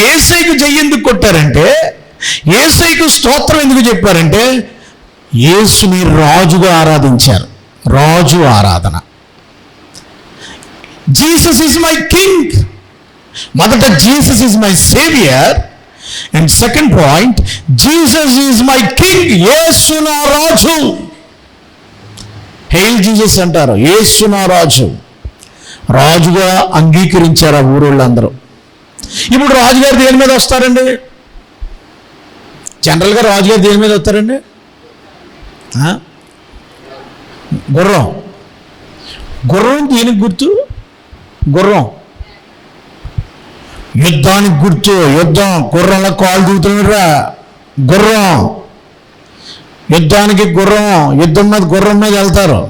యేసయ్యకు జై ఎందుకు కొట్టారంటే, యేసయ్యకు స్తోత్రం ఎందుకు చెప్పారంటే, యేసుని రాజుగా ఆరాధించారు. రాజు ఆరాధన. Jesus is my king. మొదట Jesus is my saviour, and second point Jesus is my king. యేసు నా రాజు. హెయిల్ జీసస్ అంటారు. యేసు నా రాజు. రాజుగా అంగీకరించారు ఆ ఊరోళ్ళందరూ. ఇప్పుడు రాజుగారు దేని మీద వస్తారండి? జనరల్గా రాజుగారు దేని మీద వస్తారండి? గుర్రం. గుర్రం దేనికి గుర్తు? గుర్రం యుద్ధానికి గుర్తు. యుద్ధం గుర్రంలో కాలు దిగుతున్నారా? గుర్రం యుద్ధానికి, గుర్రం యుద్ధం మీద, గుర్రం మీద వెళ్తారు.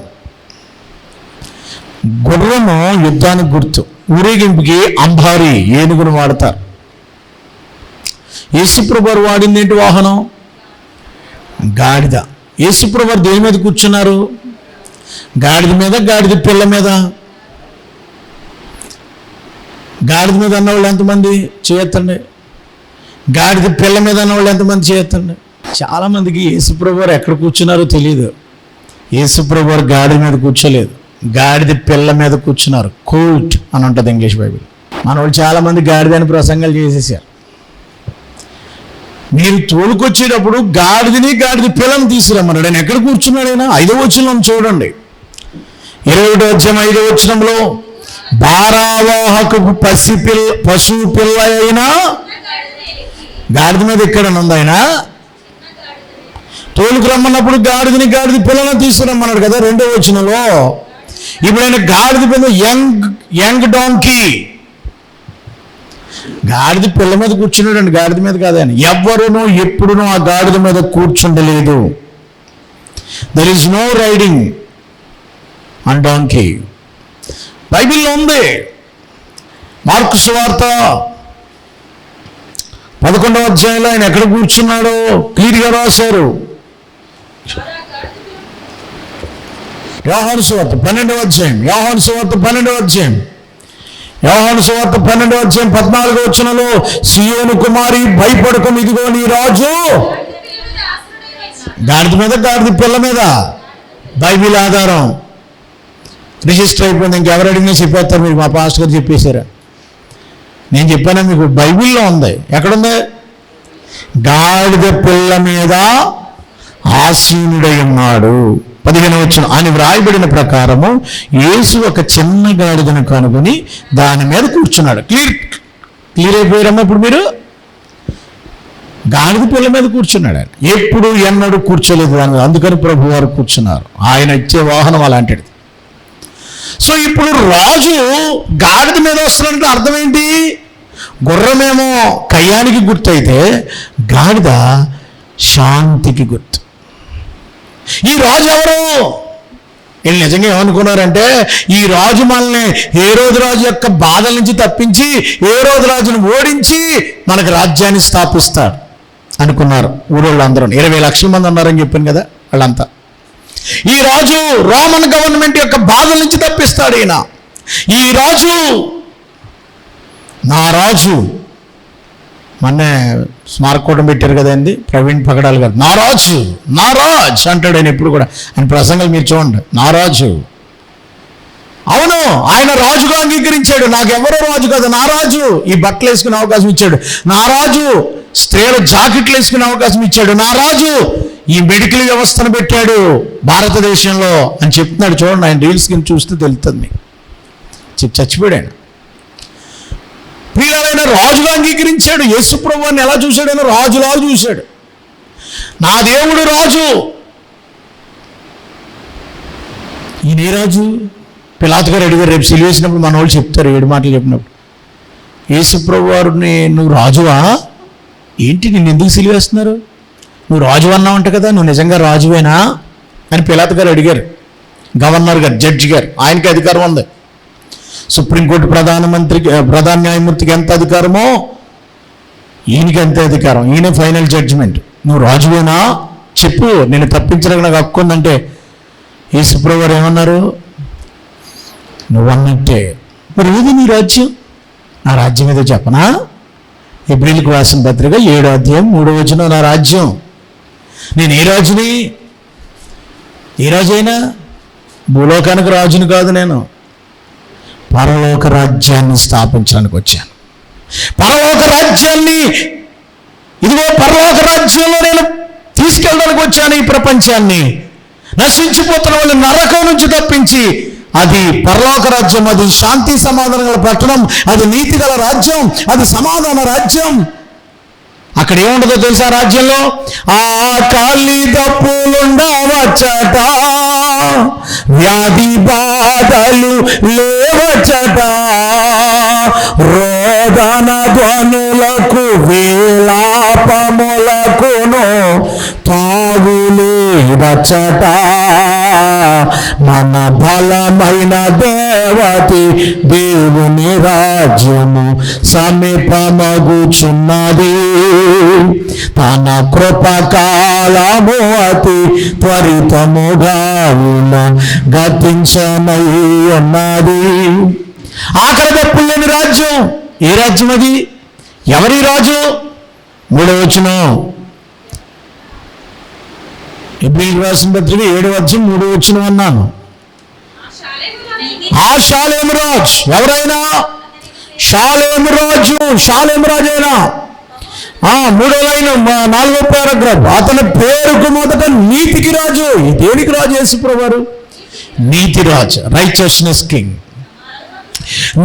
గుర్రము యుద్ధానికి గుర్తు. ఊరేగింపుకి అంబారి ఏనుగును వాడతారు. యేసుప్రభువారు వాడింది ఏంటి వాహనం? గాడిద. యేసుప్రభువారు దేని మీద కూర్చున్నారు? గాడిద మీద, గాడిద పిల్ల మీద. గాడిద మీద అన్నవాళ్ళు ఎంతమంది చేయొద్దండి? గాడిద పిల్ల మీద అన్నవాళ్ళు ఎంతమంది చేయొద్దండి? చాలామందికి యేసుప్రభువారు ఎక్కడ కూర్చున్నారో తెలియదు. యేసుప్రభువారు గాడిద మీద కూర్చోలేదు, గాడిద పిల్ల మీద కూర్చున్నారు. కోల్ట్ అని ఉంటుంది ఇంగ్లీష్ బైబిల్. మన వాళ్ళు చాలామంది గాడిదని ప్రసంగాలు చేసేసారు. మీరు తోలుకొచ్చేటప్పుడు గాడిదని, గాడిద పిల్లని తీసుకురమ్మన్నాడు. ఆయన ఎక్కడ కూర్చున్నాడు? ఆయన 5వ వచనం చూడండి. 21వ అధ్యాయం 5వ వచనంలో, భారావాహకు పశువు పిల్ల అయినా గాడిద మీద ఎక్కడని ఉంది. ఆయన తోలుకు రమ్మన్నప్పుడు గాడిదని, గాడిద పిల్లని తీసుకురమ్మన్నాడు కదా 2వ వచనంలో. ఇప్పుడు ఆయన గాడిద పిల్ల, యంగ్ డాంకీ, గాడిద పిల్ల మీద కూర్చున్నాడండి, గాడిద మీద కాదని. ఎవ్వరూనూ ఎప్పుడునూ ఆ గాడిద మీద కూర్చుండలేదు. There is no riding on donkey. బైబిల్లో ఉంది. మార్కు సువార్త 11వ అధ్యాయంలో ఆయన ఎక్కడ కూర్చున్నాడో క్లియర్గా రాశారు. యోహాను సువార్త 12వ అధ్యాయం, యోహాను సువార్త 12వ అధ్యాయం, యోహాను సువార్త 12వ అధ్యాయం 14వ వచనంలో, సియోను కుమారి భయపడకు, ఇదిగో నీ రాజు. గాడిద మీద, గాడిద పిల్ల మీద. బైబిల్ ఆధారం రిజిస్టర్ అయిపోయింది. ఇంకెవరు అడిగినా చెప్పేస్తారు. మీకు మా పాస్టర్ గారు చెప్పేశారా? నేను చెప్పాను మీకు. బైబిల్లో ఉంది. ఎక్కడుంది? గాడిద పిల్ల మీద ఆసీనుడై ఉన్నాడు. 15వ వచనం, అని వ్రాయబడిన ప్రకారము యేసు ఒక చిన్న గాడిదను కనుగొని దాని మీద కూర్చున్నాడు. క్లియర్ అయిపోయారమ్మా ఇప్పుడు మీరు? గాడిద పిల్ల మీద కూర్చున్నాడు ఆయన. ఎప్పుడు ఎన్నడూ కూర్చోలేదు దాని మీద. అందుకని ప్రభు వారు కూర్చున్నారు. ఆయన ఇచ్చే వాహనం అలాంటిది. సో ఇప్పుడు రాజు గాడిద మీద వస్తున్నాడంటే అర్థం ఏంటి? గుర్రమేమో కయ్యానికి గుర్తు అయితే గాడిద శాంతికి గుర్తు. ఈ రాజు ఎవరు? వీళ్ళు నిజంగా ఏమనుకున్నారంటే, ఈ రాజు మనల్ని హేరోదు రాజు యొక్క బాధల నుంచి తప్పించి హేరోదు రాజును ఓడించి మనకు రాజ్యాన్ని స్థాపిస్తాడు అనుకున్నారు ఊరోళ్ళందరూ. 20 లక్షల మంది ఉన్నారని చెప్పాను కదా వాళ్ళంతా. ఈ రాజు రోమన్ గవర్నమెంట్ యొక్క బాధల నుంచి తప్పిస్తాడు ఈయన. ఈ రాజు నా రాజు. మొన్నే స్మారకూటం పెట్టారు కదండి ప్రవీణ్ పగడాల్ గారు. నా రాజు, నా రాజు అంటాడు ఆయన ఎప్పుడు కూడా. ఆయన ప్రసంగాలు మీరు చూడండి. నా రాజు. అవును, ఆయన రాజుగా అంగీకరించాడు. నాకెవరో రాజు కాదు, నా రాజు. ఈ బట్టలు వేసుకునే అవకాశం ఇచ్చాడు. నా రాజు స్త్రీల జాకెట్లు వేసుకునే అవకాశం ఇచ్చాడు. నా రాజు ఈ మెడికల్ వ్యవస్థను పెట్టాడు భారతదేశంలో అని చెప్తున్నాడు. చూడండి, ఆయన రీల్స్ కింద చూస్తే తెలుస్తుంది. చచ్చిపోయాడు ఆయన. ప్రియులైన రాజుగా అంగీకరించాడు. యేసుప్రభువుని ఎలా చూశాడని రాజులా చూశాడు. నా దేవుడు రాజు. ఈయన రాజు. పిలాతు గారు అడిగారు, రేపు సిలువేసినప్పుడు మన వాళ్ళు చెప్తారు 7 మాటలు చెప్పినప్పుడు. యేసుప్రభు వారిని నువ్వు రాజువా, ఏంటి నిన్ను ఎందుకు సిలివేస్తున్నారు, నువ్వు రాజు అన్నావు అంట కదా, నువ్వు నిజంగా రాజువేనా అని పిలాతు గారు అడిగారు. గవర్నర్ గారు, జడ్జి గారు, ఆయనకి అధికారం ఉంది. సుప్రీంకోర్టు ప్రధాన న్యాయమూర్తికి ఎంత అధికారమో ఈయనకి అంతే అధికారం. ఈయన ఫైనల్ జడ్జిమెంట్. నువ్వు రాజువేనా చెప్పు, నేను తప్పించడానికి నాకు హక్కు ఉందంటే యేసుప్రభు వారు ఏమన్నారు, నువ్వన్నట్టే. మరి ఏది నీ రాజ్యం? నా రాజ్యం ఏదో చెప్పనా? హెబ్రీయులకు రాసిన పత్రిక 7వ అధ్యాయం 3వ వచనం, నా రాజ్యం. నేను ఏ రాజుని? ఏ రాజైనా భూలోకానికి రాజుని కాదు, నేను పరలోక రాజ్యాన్ని స్థాపించడానికి వచ్చాను. పరలోక రాజ్యాన్ని, ఇదిగో పరలోక రాజ్యంలో నేను తీసుకెళ్ళడానికి వచ్చాను. ఈ ప్రపంచాన్ని నశించిపోతున్న వాళ్ళు నరకం నుంచి తప్పించి, అది పరలోక రాజ్యం, అది శాంతి సమాధానాల పట్టణం, అది నీతి గల రాజ్యం, అది సమాధాన రాజ్యం. అక్కడ ఏముండదో తెలుసా రాజ్యంలో? ఆకలి దప్పులుండవచ్చట, వ్యాధి బాధలు లేవచ్చట, రోదన ధ్వనులకు విలాపములకును తాగులేవచ్చట, మన బలమైన దేవతి దేవుని రాజ్యము సమీపమగుచున్నది, తన కృపకాలము అతి త్వరితముగా గతించనై ఉన్నది. ఆఖరి తప్పులు లేని రాజ్యం. ఏ రాజ్యం అది? ఎవరి రాజు? 3వ వచనం, హెబ్రీయులకు రాసిన పత్రిక 7వ అధ్యాయం 3వ వచనం అన్నాను. ఆ షాలేము రాజు ఎవరైనా? షాలేము రాజు, షాలేము రాజు అయినా 3వ లైన్ 4వ పారాగ్రాఫ్, అతని పేరుకు మొదట నీతికి రాజు. దేనికి రాజు? యేసుప్రభువు వారు నీతి రాజు, రైచియస్నెస్ కింగ్.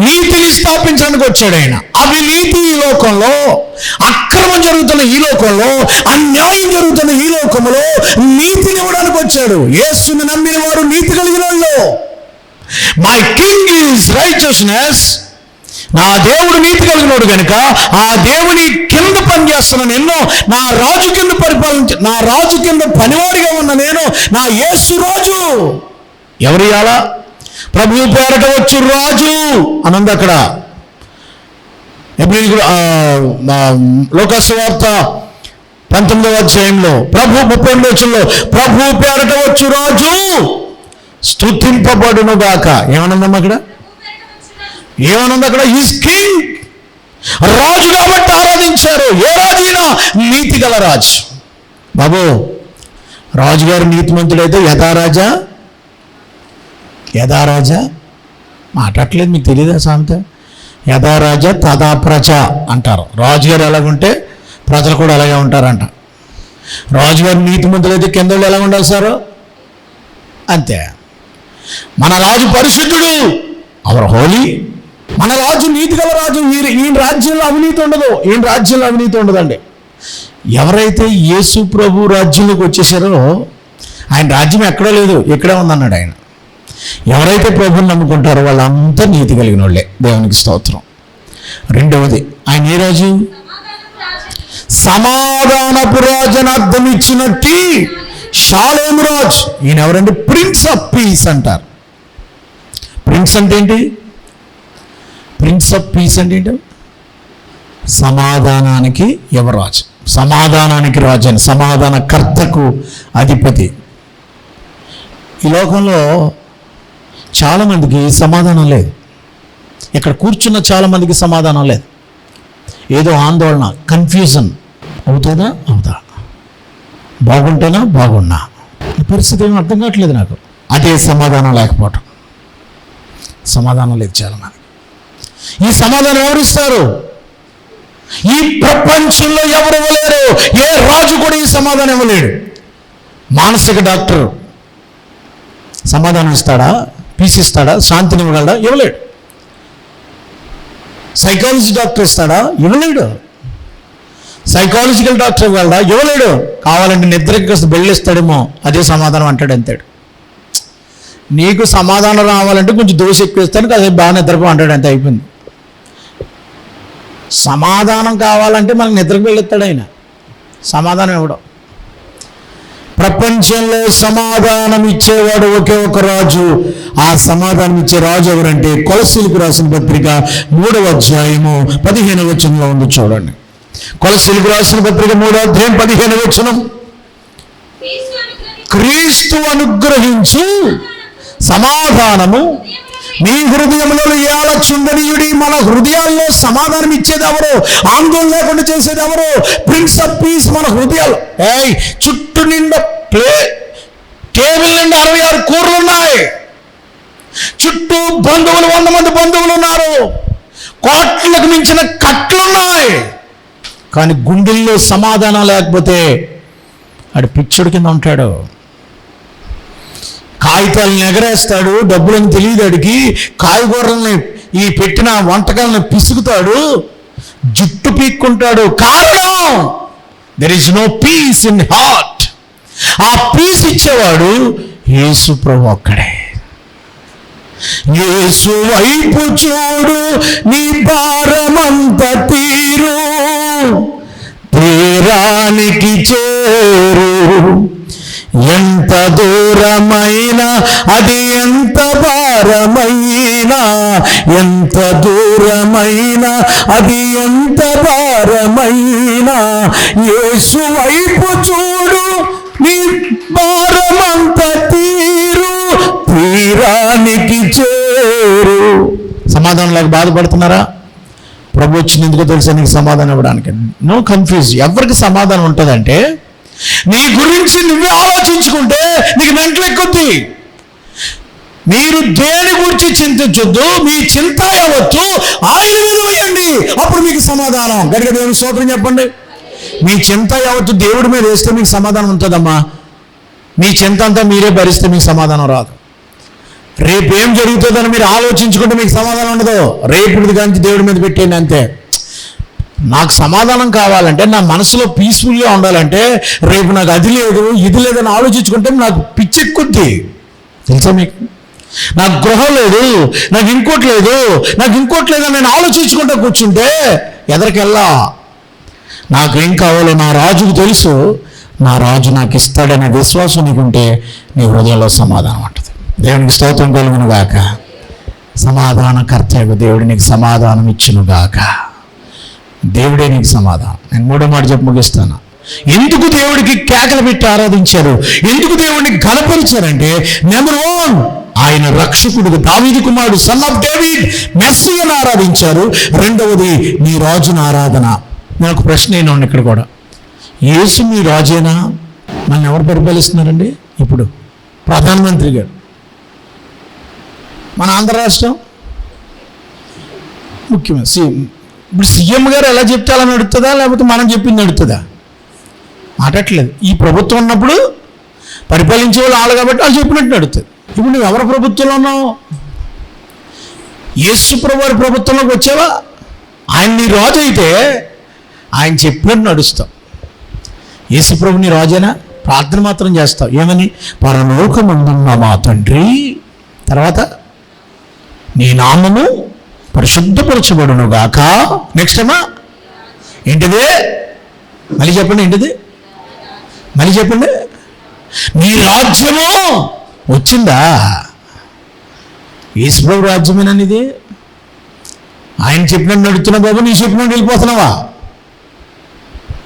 నీతిని స్థాపించడానికి వచ్చాడు ఆయన. అవినీతి ఈ లోకంలో, అక్రమం జరుగుతున్న ఈ లోకంలో, అన్యాయం జరుగుతున్న ఈ లోకంలో నీతిని ఇవ్వడానికి వచ్చాడు. యేసుని నమ్మిన వారు నీతి కలిగిన వాళ్ళు. My king is righteousness. నా దేవుడు నీతి కలిగినోడు కనుక ఆ దేవుని కింద పనిచేస్తున్న నేను, నా రాజు కింద నా రాజు కింద పనివాడిగా ఉన్న నేను, నా యేసు రాజు. ఎవరు అలా? ప్రభు పేరట వచ్చు రాజు అనంది అక్కడ. లోకాసు వార్త 19వ అధ్యాయంలో ప్రభు 32వ వచనంలో ప్రభు పేరట వచ్చు రాజు స్తుతింపబడును గాక. ఏమనుందమ్మా అక్కడ? ఏమనుంది అక్కడ? Is king. రాజు కాబట్టి ఆరాధించారు. ఏ రాజైనా నీతి గల రాజు. బాబు, రాజుగారు నీతిమంతుడైతే యథారాజా మాట్లాడలేదు, మీకు తెలియదా సామెత? యథారాజా తథా ప్రజ అంటారు. రాజుగారు ఎలాగుంటే ప్రజలు కూడా అలాగే ఉంటారంట. రాజుగారు నీతిమంతులైతే కింద వాళ్ళు ఎలా ఉండాలి సార్? అంతే. మన రాజు పరిశుద్ధుడు, అవర్ హోలీ. మన రాజు నీతి గల రాజు. ఈయన రాజ్యంలో అవినీతి ఉండదు. ఈయన రాజ్యంలో అవినీతి ఉండదండి. ఎవరైతే యేసు ప్రభు రాజ్యంలోకి వచ్చేసారో ఆయన రాజ్యం ఎక్కడో లేదు, ఇక్కడే ఉందన్నాడు ఆయన. ఎవరైతే ప్రభుని నమ్ముకుంటారో వాళ్ళంతా నీతి కలిగిన వాళ్ళే. దేవునికి స్తోత్రం. రెండవది, ఆయన ఏ రాజు? సమాధానపు రాజు అని అర్థం ఇచ్చినట్టు షాలేము రాజు. ఈయన ఎవరంటే ప్రిన్స్ ఆఫ్ పీస్ అంటారు. ప్రిన్స్ అంటే ఏంటి? ప్రిన్స్ ఆఫ్ పీస్ అంటే ఏంటి? సమాధానానికి ఎవరాజు? సమాధానానికి రాజు అని, సమాధానకర్తకు అధిపతి. ఈ లోకంలో చాలామందికి సమాధానం లేదు. ఇక్కడ కూర్చున్న చాలామందికి సమాధానం లేదు. ఏదో ఆందోళన, కన్ఫ్యూజన్. అవుతుందా? అవుతా. బాగుంటేనా? బాగున్నా. ఈ పరిస్థితి ఏమీ అర్థం కావట్లేదు నాకు. అదే సమాధానం లేకపోవటం. సమాధానం లేదు చాలామంది. ఈ సమాధానం ఎవరిస్తారు? ఈ ప్రపంచంలో ఎవరు ఇవ్వలేరు. ఏ రాజు కూడా ఈ సమాధానం ఇవ్వలేడు. మానసిక డాక్టర్ సమాధానం ఇస్తాడా? పీస్ ఇస్తాడా? శాంతిని ఇవ్వగలడా? ఇవ్వలేడు. సైకాలజీ డాక్టర్ ఇస్తాడా? ఇవ్వలేడు. సైకాలజికల్ డాక్టర్ ఇవ్వగలడా? ఇవ్వలేడు. కావాలంటే నిద్రకి కాస్త బెళ్ళిస్తాడేమో, అదే సమాధానం అంటాడు అంతాడు. నీకు సమాధానం రావాలంటే కొంచెం దోశ ఎక్కువ ఇస్తాను, కాసేపు బాగా నిద్రపో అంటాడు. అంతే, అయిపోయింది. సమాధానం కావాలంటే మనకు నిద్రకు వెళ్ళిస్తాడు ఆయన. సమాధానం ఇవ్వడం. ప్రపంచంలో సమాధానం ఇచ్చేవాడు ఒకే ఒక రాజు. ఆ సమాధానం ఇచ్చే రాజు ఎవరంటే కొలస్సీలకు రాసిన పత్రిక 3వ అధ్యాయము 15వ వచనంలో ఉంది చూడండి. కొలస్సీలకు రాసిన పత్రిక 3వ అధ్యాయం 15వ వచనం. క్రీస్తు అనుగ్రహించు సమాధానము మీ హృదయంలో ఏలచుండనీయుడి. మన హృదయాల్లో సమాధానం ఇచ్చేది ఎవరు? ఆందోళన లేకుండా చేసేది ఎవరు? ప్రిన్స్ ఆఫ్ పీస్ మన హృదయాలు. చుట్టూ నిండా టేబుల్ నిండా 66 కూరలు ఉన్నాయి. చుట్టూ బంధువులు 100 మంది బంధువులు ఉన్నారు. కోట్లకు మించిన కట్లున్నాయి. కానీ గుండెల్లో సమాధానం లేకపోతే ఆడు పిచ్చోడి కింద ఉంటాడు. కాగితాలను ఎగరేస్తాడు, డబ్బులను తెలియదు అడిగి, కాయగూరల్ని ఈ పెట్టిన వంటకాలను పిసుకుతాడు, జుట్టు పీక్కుంటాడు. కారణం there is no peace in heart. ఆ పీస్ ఇచ్చేవాడు యేసు ప్రభు ఒక్కడే. యేసు వైపు చూడు, నీ భారమంత తీరు, తీరానికి చేరు. ఎంత దూరమైనా అది ఎంత భారమైనా, ఎంత దూరమైనా అది ఎంత భారమైనా, యేసు వైపు చూడు, నీ భారమంత తీరు, తీరానికి చేరు. సమాధానం లేక బాధపడుతున్నారా? ప్రభు వచ్చింది ఎందుకో తెలుసా? నీకు సమాధానం ఇవ్వడానికి. No confuse. ఎవరికి సమాధానం ఉంటుందంటే నీ గురించి నువ్వే ఆలోచించుకుంటే నీకు మెంటలు ఎక్కుద్ది. మీరు దేని గురించి చింతించొద్దు, మీ చింత యావత్తు ఆయన మీద వేయండి, అప్పుడు మీకు సమాధానం. గడిగ దేవుని స్తోత్రం చెప్పండి. మీ చింత యావత్తు దేవుడి మీద వేస్తే మీకు సమాధానం ఉంటుందమ్మా. మీ చింత అంతా మీరే భరిస్తే మీకు సమాధానం రాదు. రేపు ఏం జరుగుతుందని మీరు ఆలోచించుకుంటే మీకు సమాధానం ఉండదు. రేపుది కానీ దేవుడి మీద పెట్టేయండి అంతే. నాకు సమాధానం కావాలంటే, నా మనసులో పీస్ఫుల్గా ఉండాలంటే, రేపు నాకు అది లేదు ఇది లేదని ఆలోచించుకుంటే నాకు పిచ్చెక్కుద్ది. తెలుసా మీకు? నాకు గృహం లేదు, నాకు ఇంకోటి లేదు, నాకు ఇంకోటి లేదని నేను ఆలోచించుకుంటూ కూర్చుంటే ఎదరికెళ్ళా. నాకేం కావాలో నా రాజుకు తెలుసు, నా రాజు నాకు ఇస్తాడనే విశ్వాసం నీకుంటే నీ హృదయంలో సమాధానం ఉంటుంది. దేవునికి స్తోత్రం కలుగును గాక. సమాధానకర్తకు దేవుడు నీకు సమాధానం ఇచ్చును గాక. దేవుడే నీకు సమాధానం. నేను 3వ మాట చెప్పి ముగిస్తాను. ఎందుకు దేవుడికి కేకలు పెట్టి ఆరాధించారు? ఎందుకు దేవుడిని ఘనపరిచారంటే, నెంబర్ 1 ఆయన రక్షకుడు, దావీదు కుమారుడు, సన్ ఆఫ్ డేవిడ్, మెస్సీయను ఆరాధించారు. 2వది నీ రాజును ఆరాధన. నేను ఒక ప్రశ్న అయినా ఇక్కడ కూడా, యేసు మీ రాజేనా? నన్ను ఎవరు పరిపాలిస్తున్నారండి? ఇప్పుడు ప్రధానమంత్రి గారు. మన ఆంధ్ర రాష్ట్రం ముఖ్యమంత్రి, ఇప్పుడు సీఎం గారు ఎలా చెప్తే అలా నడుస్తుందా, లేకపోతే మనం చెప్పింది నడుతుందా? మాట్లాడట్లేదు. ఈ ప్రభుత్వం ఉన్నప్పుడు పరిపాలించే వాళ్ళు ఆళ్ళు కాబట్టి వాళ్ళు చెప్పినట్టు నడుతుంది. ఇప్పుడు నువ్వు ఎవరి ప్రభుత్వంలో ఉన్నావు? యేసు ప్రభు వారి ప్రభుత్వంలోకి వచ్చావా? ఆయన నీ రాజు అయితే ఆయన చెప్పినట్టు నడుస్తావు. యేసు ప్రభు నీ రాజేనా? ప్రార్థన మాత్రం చేస్తావు. ఏమని? పరలోకమందున్న మా తండ్రి, తర్వాత నీ నామము పరిశుద్ధపరచబడును గాక. నెక్స్ట్ ఏమా? ఏంటిది? మళ్ళీ చెప్పండి. ఏంటిది? మళ్ళీ చెప్పండి. నీ రాజ్యము వచ్చిందా? యేసుప్రభు రాజ్యమేనని ఆయన చెప్పినట్టు నడుతున్నా బాబు, నీ చెప్పినట్టు వెళ్ళిపోతున్నావా?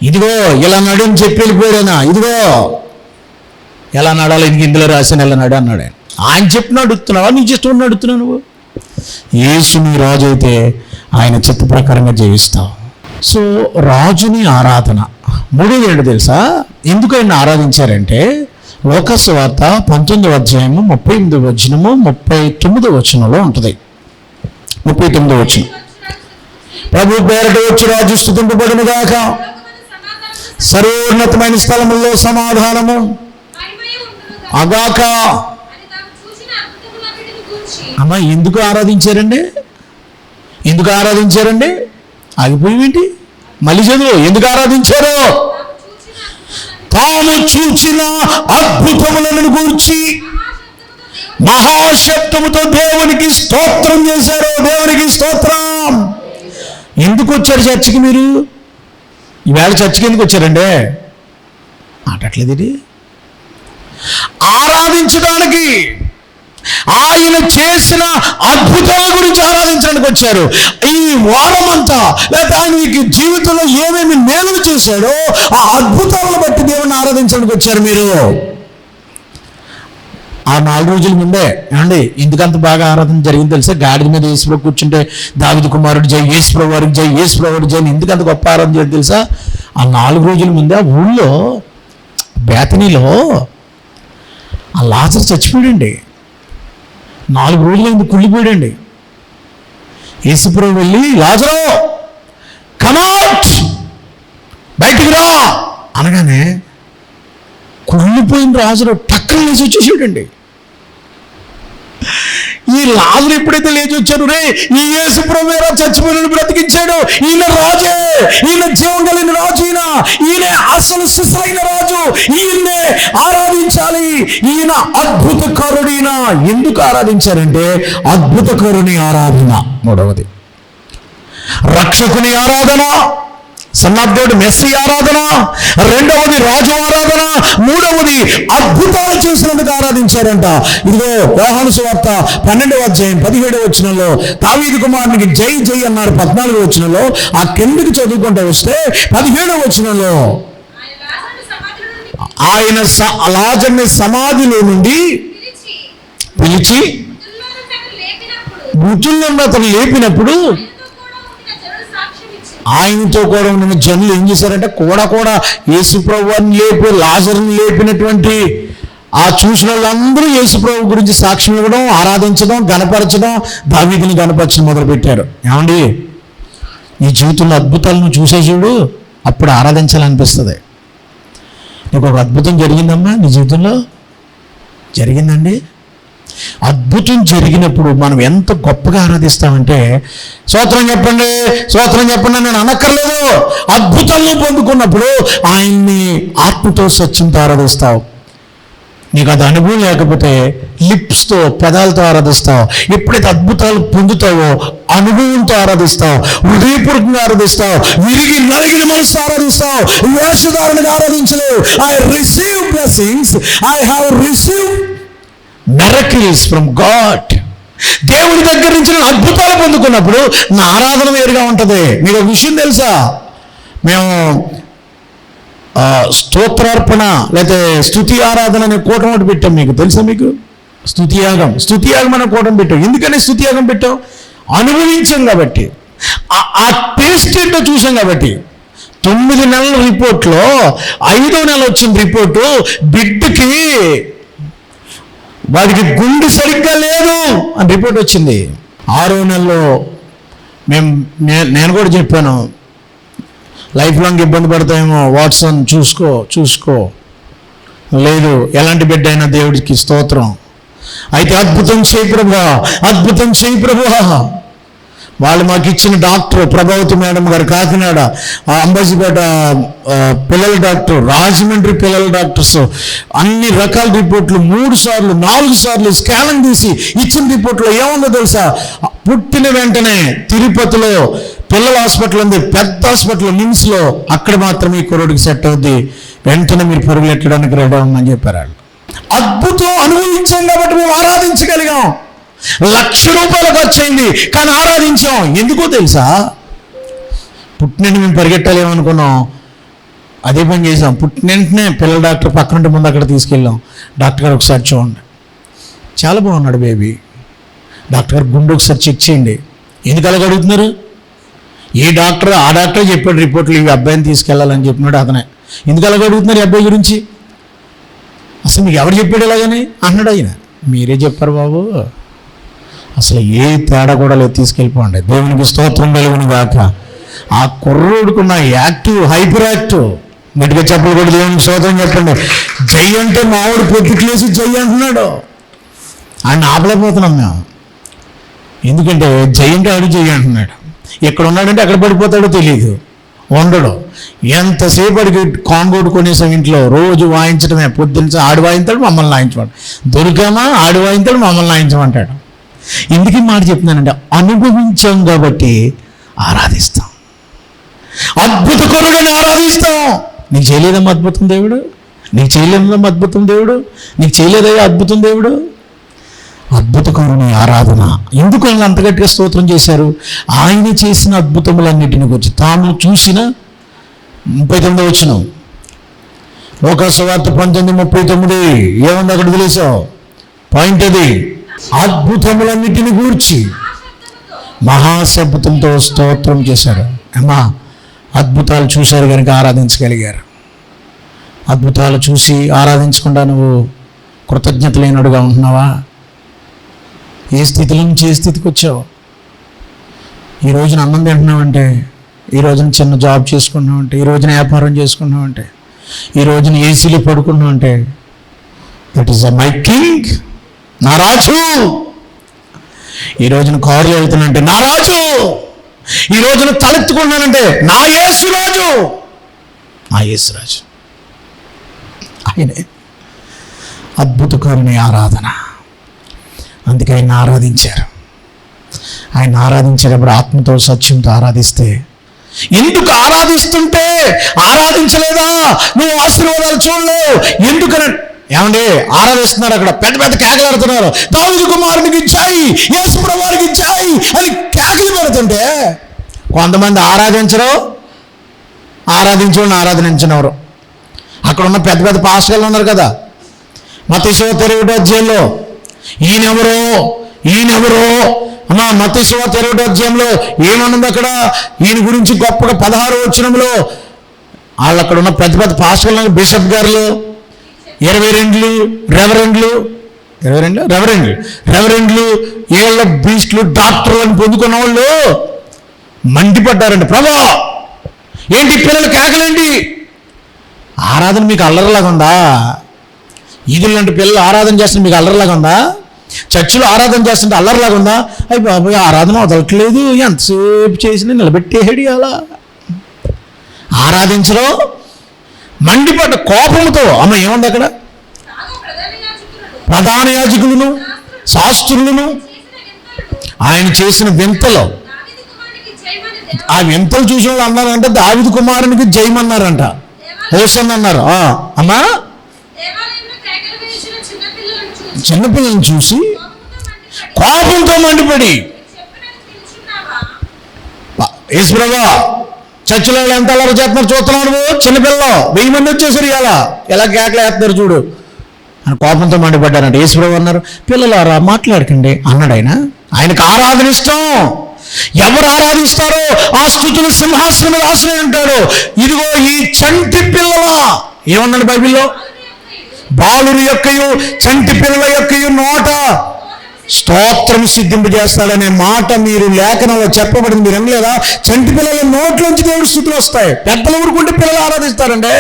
ఇదిగో ఇలా నడు అని చెప్పి వెళ్ళిపోయాడనా? ఇదిగో ఎలా నడాలి, ఇందులో రాసిన ఎలా నడు అన్నాడు. ఆయన చెప్పిన అడుగుతున్నావా, నీ ఇష్టం అడుగుతున్నావు నువ్వు? యేసు నీ రాజు అయితే ఆయన చిత్త ప్రకారంగా జీవిస్తావు. సో రాజుని ఆరాధన. 3వ ఏంటో తెలుసా? ఎందుకు ఆయన ఆరాధించారంటే, లోకాసు వార్త 19వ అధ్యాయము 38వ వచనము 39వ వచనంలో ఉంటుంది. 39వ వచనం, ప్రభు పేరట వచ్చి రాజు స్తుతింపబడును గాక, సర్వోన్నతమైన స్థలముల్లో సమాధానము అగాక. అమ్మా ఎందుకు ఆరాధించారండి? ఎందుకు ఆరాధించారండి? ఆగిపోయింది. మళ్ళీ చదువు. ఎందుకు ఆరాధించారు? తాము చూచిన అద్భుతములను గూర్చి మహాశబ్దముతో దేవునికి స్తోత్రం చేశారు. దేవునికి స్తోత్రం. ఎందుకు వచ్చారు చర్చికి మీరు? ఈవేళ చర్చికి ఎందుకు వచ్చారండి? మాట్లాడలేదు ఇది. ఆరాధించడానికి, ఆయన చేసిన అద్భుతాల గురించి ఆరాధించడానికి వచ్చారు. ఈ వారం అంతా లేకపోతే ఆయన మీకు జీవితంలో ఏమేమి మేలు చేశాడో ఆ అద్భుతాలను బట్టి దేవుని ఆరాధించడానికి వచ్చారు మీరు. ఆ 4 రోజుల ముందే ఏమండి ఎందుకంత బాగా ఆరాధన జరిగింది తెలుసా? గాడిద మీద యేసుప్రభు కూర్చుంటే దావీదు కుమారుడు జై, యేసుప్రభు వారికి జై, యేసుప్రభు వారికి జై, ఎందుకంత గొప్ప ఆరాధన జరిగింది తెలుసా? ఆ 4 రోజుల ముందే ఆ ఊళ్ళో బేతనీలో ఆ లాజరు చచ్చిపోయాడండి. 4 రోజులైంది కుళ్ళిపోయాడండి. యేసుప్రభు వెళ్ళి లాజరు కమ్ అవుట్, బయటికి రా అనగానే కుళ్ళిపోయిన లాజరు టక్కన లేచి వచ్చేసాడండి. ఈ లాజరు ఎప్పుడైతే లేచి వచ్చాడు, రే ఈ యేసుప్రభు చచ్చిపోయిన బ్రతికించాడు, ఈయన రాజే, ఈయన జీవం కలిగిన రాజు, ఈయనే అసలు సిసలైన రాజు, ఈయన్నే ఆరాధించాలి, ఈయన అద్భుతకరుడు. ఈయన ఎందుకు ఆరాధించారంటే అద్భుతకరుని ఆరాధన. మూడవది రక్షకుని ఆరాధన, సన్నాబ్దుడు మెస్సీ ఆరాధన. రెండవది రాజు ఆరాధన. మూడవది అద్భుతాలు చేసినందుకు ఆరాధించారంట. ఇదిగో యోహాను సువార్త 12వ అధ్యాయం 17వ వచనంలో దావీదు కుమారునికి జై జై అన్నారు. 14వ వచనంలో ఆ కిందకి చదువుకుంటూ వస్తే 17వ వచనంలో ఆయన లాజరుని సమాధిలో నుండి పిలిచి మృతుల్లో అతను లేపినప్పుడు ఆయనతో కూడా ఉన్న జనులు ఏం చేశారంటే కూడా యేసుప్రభుని లేపి లాజరుని లేపినటువంటి ఆ చూసిన వాళ్ళందరూ యేసుప్రభు గురించి సాక్ష్యం ఇవ్వడం, ఆరాధించడం, గణపరచడం, దావీదుని గణపరచడం మొదలుపెట్టారు. ఏమండి నీ జీవితంలో అద్భుతాలను చూసే చూడు, అప్పుడు ఆరాధించాలనిపిస్తుంది. నీకు ఒక అద్భుతం జరిగిందమ్మా నీ జీవితంలో? జరిగిందండి. అద్భుతం జరిగినప్పుడు మనం ఎంత గొప్పగా ఆరాధిస్తామంటే స్తోత్రం చెప్పండి, స్తోత్రం చెప్పండి నేను అనక్కర్లేదు. అద్భుతాలను పొందుకున్నప్పుడు ఆయన్ని ఆత్మతో సత్యంతో ఆరాధిస్తావు. నీకు అది అనుభవం లేకపోతే లిప్స్తో, పెదాలతో ఆరాధిస్తావు. ఎప్పుడైతే అద్భుతాలు పొందుతావో అనుభవంతో ఆరాధిస్తావు, హృదయపూర్వకంగా ఆరాధిస్తావు, విరిగి నలిగిన మనసు ఆరాధిస్తావు, వేషధారణగా ఆరాధించలేవు. I receive blessings, I have receive miracles from God. దేవుని దగ్గర నుంచి నేను అద్భుతాలు పొందుకున్నప్పుడు నా ఆరాధన వేరుగా ఉంటుంది. మీకు ఒక విషయం తెలుసా? మేము స్తోత్రార్పణ లేదా స్తుతి ఆరాధన అనే కూటమి ఒకటి పెట్టాం. మీకు తెలుసా? మీకు స్తుతియాగం అనే కూటమి పెట్టాం. ఎందుకని స్తుతియాగం పెట్టాం? అనుభవించాం కాబట్టి, ఆ టేస్ట్ ఏంటో చూసాం కాబట్టి. 9 నెలల రిపోర్ట్లో 5వ నెల వచ్చిన రిపోర్టు బిడ్డకి వాడికి గుండె సరిగ్గా లేదు అని రిపోర్ట్ వచ్చింది. 6వ నెలలో నేను కూడా చెప్పాను, లైఫ్ లాంగ్ ఇబ్బంది పడతాయేమో, వాట్సన్ చూసుకో లేదు, ఎలాంటి బిడ్డ అయినా దేవుడికి స్తోత్రం. అయితే అద్భుతం చేయి ప్రభువా, అద్భుతం చేయి ప్రభువా. వాళ్ళు మాకు ఇచ్చిన డాక్టర్ ప్రభావతి మేడం గారు, కాకినాడ, అంబాజీపేట పిల్లల డాక్టర్, రాజమండ్రి పిల్లల డాక్టర్స్, అన్ని రకాల రిపోర్ట్లు 3 సార్లు 4 సార్లు స్కానింగ్ తీసి ఇచ్చిన రిపోర్ట్లో ఏముందో తెలుసా? పుట్టిన వెంటనే తిరుపతిలో పిల్లల హాస్పిటల్ ఉంది, పెద్ద హాస్పిటల్ నిమ్స్లో, అక్కడ మాత్రమే ఈ కుర్రోడికి సెట్ అవుద్ది, వెంటనే మీరు పరుగులు ఎట్టడానికి రెడీ ఉందని చెప్పారు వాళ్ళు. అద్భుతం అనుభవించాం కాబట్టి మేము ఆరాధించగలిగాం. ₹1,00,000 ఖర్చు అయింది కానీ ఆరాధించాం. ఎందుకో తెలుసా? పుట్టినంటే మేము పరిగెట్టాలేమనుకున్నాం, అదే పని చేసాం. పుట్టినంటనే పిల్లల డాక్టర్ పక్కనుంటే ముందు అక్కడ తీసుకెళ్ళాం. డాక్టర్ గారు ఒకసారి చూడండి, చాలా బాగున్నాడు బేబీ. డాక్టర్ గారు గుండె ఒకసారి చెక్ చేయండి. ఎందుకు అలాగ అడుగుతున్నారు? ఏ డాక్టర్ ఆ డాక్టర్ చెప్పాడు రిపోర్ట్లు, ఇవి అబ్బాయిని తీసుకెళ్ళాలని చెప్పినాడు అతనే. ఎందుకు అలాగ అడుగుతున్నారు ఈ అబ్బాయి గురించి? అసలు మీకు ఎవరు చెప్పాడు ఇలాగని అన్నాడు ఆయన. మీరే చెప్పారు బాబు, అసలు ఏ తేడా కూడా లేదు, తీసుకెళ్ళిపోండి. దేవునికి స్తోత్రం కలుగును గాక. ఆ కుర్రోడుకున్న యాక్టివ్, హైపర్ యాక్టివ్, గట్టిగా చెప్పలు కూడా దేవునికి స్తోత్రం చెప్పండి. జై అంటే మావాడు పొద్దుట్లేసి జై అంటున్నాడు. ఆయన ఆపలేకపోతున్నాం మేము, ఎందుకంటే జై అంటే ఆడు జై అంటున్నాడు. ఎక్కడ ఉన్నాడంటే ఎక్కడ పడిపోతాడో తెలియదు, ఉండడు. ఎంతసేపు అడిగి కాంగోడు కొనేసాం ఇంట్లో, రోజు వాయించడమే. పొద్దున్న ఆడు వాయింతాడు, మమ్మల్ని వాయించమంటాడు. దొరికామా ఆడు వాయింతాడు, మమ్మల్ని వాయించమంటాడు. ఎందుకు మాట చెప్తున్నానంటే అనుభవించాం కాబట్టి ఆరాధిస్తాం. అద్భుతకరుడని ఆరాధిస్తాం. నీకు చేయలేదమ్మా అద్భుతం దేవుడు, నీకు చేయలేదమ్మా అద్భుతం దేవుడు, నీకు చేయలేదయ్యా అద్భుతం దేవుడు. అద్భుతకరుని ఆరాధన. ఎందుకు ఆయన అంత గట్టిగా స్తోత్రం చేశారు? ఆయన చేసిన అద్భుతములన్నిటిని గురించి తాము చూసిన 39వ వచనం లోకాసు సువార్త 19:39 ఏముంది అక్కడ తెలిసావు? పాయింట్ అది. అద్భుతములన్నిటిని గూర్చి మహాశబ్దంతో స్తోత్రం చేశారు. అమ్మా, అద్భుతాలు చూశారు కనుక ఆరాధించగలిగారు. అద్భుతాలు చూసి ఆరాధించకుండా నువ్వు కృతజ్ఞత లేనడుగా ఉంటున్నావా? ఏ స్థితిలో నుంచి ఏ స్థితికి వచ్చావు? ఈ రోజున అన్నం తింటున్నావంటే, ఈ రోజున చిన్న జాబ్ చేసుకున్నావంటే, ఈ రోజున వ్యాపారం చేసుకున్నావంటే, ఈ రోజున ఏసీలో పడుకున్నావంటే, దట్ ఈస్ మై కింగ్, నా రాజు. ఈ రోజున కారులో వెళ్తున్నానంటే నా రాజు. ఈ రోజున తలెత్తుకున్నానంటే నా యేసు రాజు, నా యేసు రాజు. ఆయనే అద్భుతకరుని ఆరాధన. అందుకే ఆయన ఆరాధించారు. ఆయన ఆరాధించేటప్పుడు ఆత్మతో సత్యంతో ఆరాధిస్తే, ఎందుకు ఆరాధిస్తుంటే ఆరాధించలేదా, నువ్వు ఆశీర్వాదాలు చూడలేవు ఎందుకని? ఏమండి, ఆరాధిస్తున్నారు, అక్కడ పెద్ద పెద్ద కేకలాడుతున్నారు, దావీదు కుమారునికి జై, యేసు ప్రభువారికి జై అని కేకలు పెడుతుంటే కొంతమంది ఆరాధించరు, ఆరాధించినవారు. అక్కడ ఉన్న పెద్ద పెద్ద పాస్టర్లు ఉన్నారు కదా, మత్తయి 21వ అధ్యాయంలో ఈయనెవరో అమ్మా, మత్తయి 21వ అధ్యాయంలో ఏమన్నది అక్కడ? ఈయన గురించి గొప్పగా 16వ వచనంలో వాళ్ళు అక్కడ ఉన్న పెద్ద పెద్ద పాస్టర్లు, బిషప్ గారులు, 22 రెవరెండ్లు, ఏళ్ళ బీస్టులు, డాక్టర్లు అని పొందుకున్న వాళ్ళు మండిపడ్డారండి. ప్రభా, ఏంటి పిల్లలు కేకలేంటి? ఆరాధన మీకు అల్లరిలాగా ఉందా? ఈదులు లాంటి పిల్లలు ఆరాధన చేస్తుంటే మీకు అల్లరిలాగా ఉందా? చర్చిలో ఆరాధన చేస్తుంటే అల్లరిలాగా ఉందా? అయ్యి బాబాయ్, ఆరాధన వదలట్లేదు, ఎంతసేపు చేసినా నిలబెట్టేసాడు అలా. ఆరాధించడం మండిపడ్డ కోపంతో. అమ్మ, ఏముంది అక్కడ? ప్రధాన యాజకులను, శాస్త్రులను ఆయన చేసిన వింతలో, ఆ వింతలు చూసిన వాళ్ళు అన్నారంటే దావీదు కుమారునికి జయమన్నారంట, హోసన్ అన్నారు. అమ్మా, చిన్నపిల్లలను చూసి కోపంతో మండిపడి, యేసు ప్రభువా, చర్చిలో ఎంత అలా చేస్తున్నారు చూస్తున్నాడు, చిన్నపిల్లలు 1000 మంది వచ్చేసరి ఎలా కేకలు వేస్తున్నారు చూడు అని కోపంతో మండిపడ్డారంట. యేసు ప్రభువు అన్నారు, పిల్లలారా మాట్లాడకండి అన్నాడు. ఆయనకు ఆరాధన ఇష్టం. ఎవరు ఆరాధిస్తారో ఆ స్తుతులు సింహాసనం ఆశ్రయం ఉంటాడు. ఇదిగో ఈ చంటి పిల్లల, ఏమన్నాడు బైబిల్లో? బాలురి యొక్కయు చంటి పిల్లల యొక్కయు నోట స్తోత్రం సిద్ధింపజేస్తాడనే మాట మీరు లేఖనంలో చెప్పబడింది, మీరు వినలేదా? చంటి పిల్లల నోట్లోంచి దేవుడు స్తుతులు వస్తాయి. పెద్దలు ఊరుకుంటే పిల్లలు ఆరాధిస్తారండి,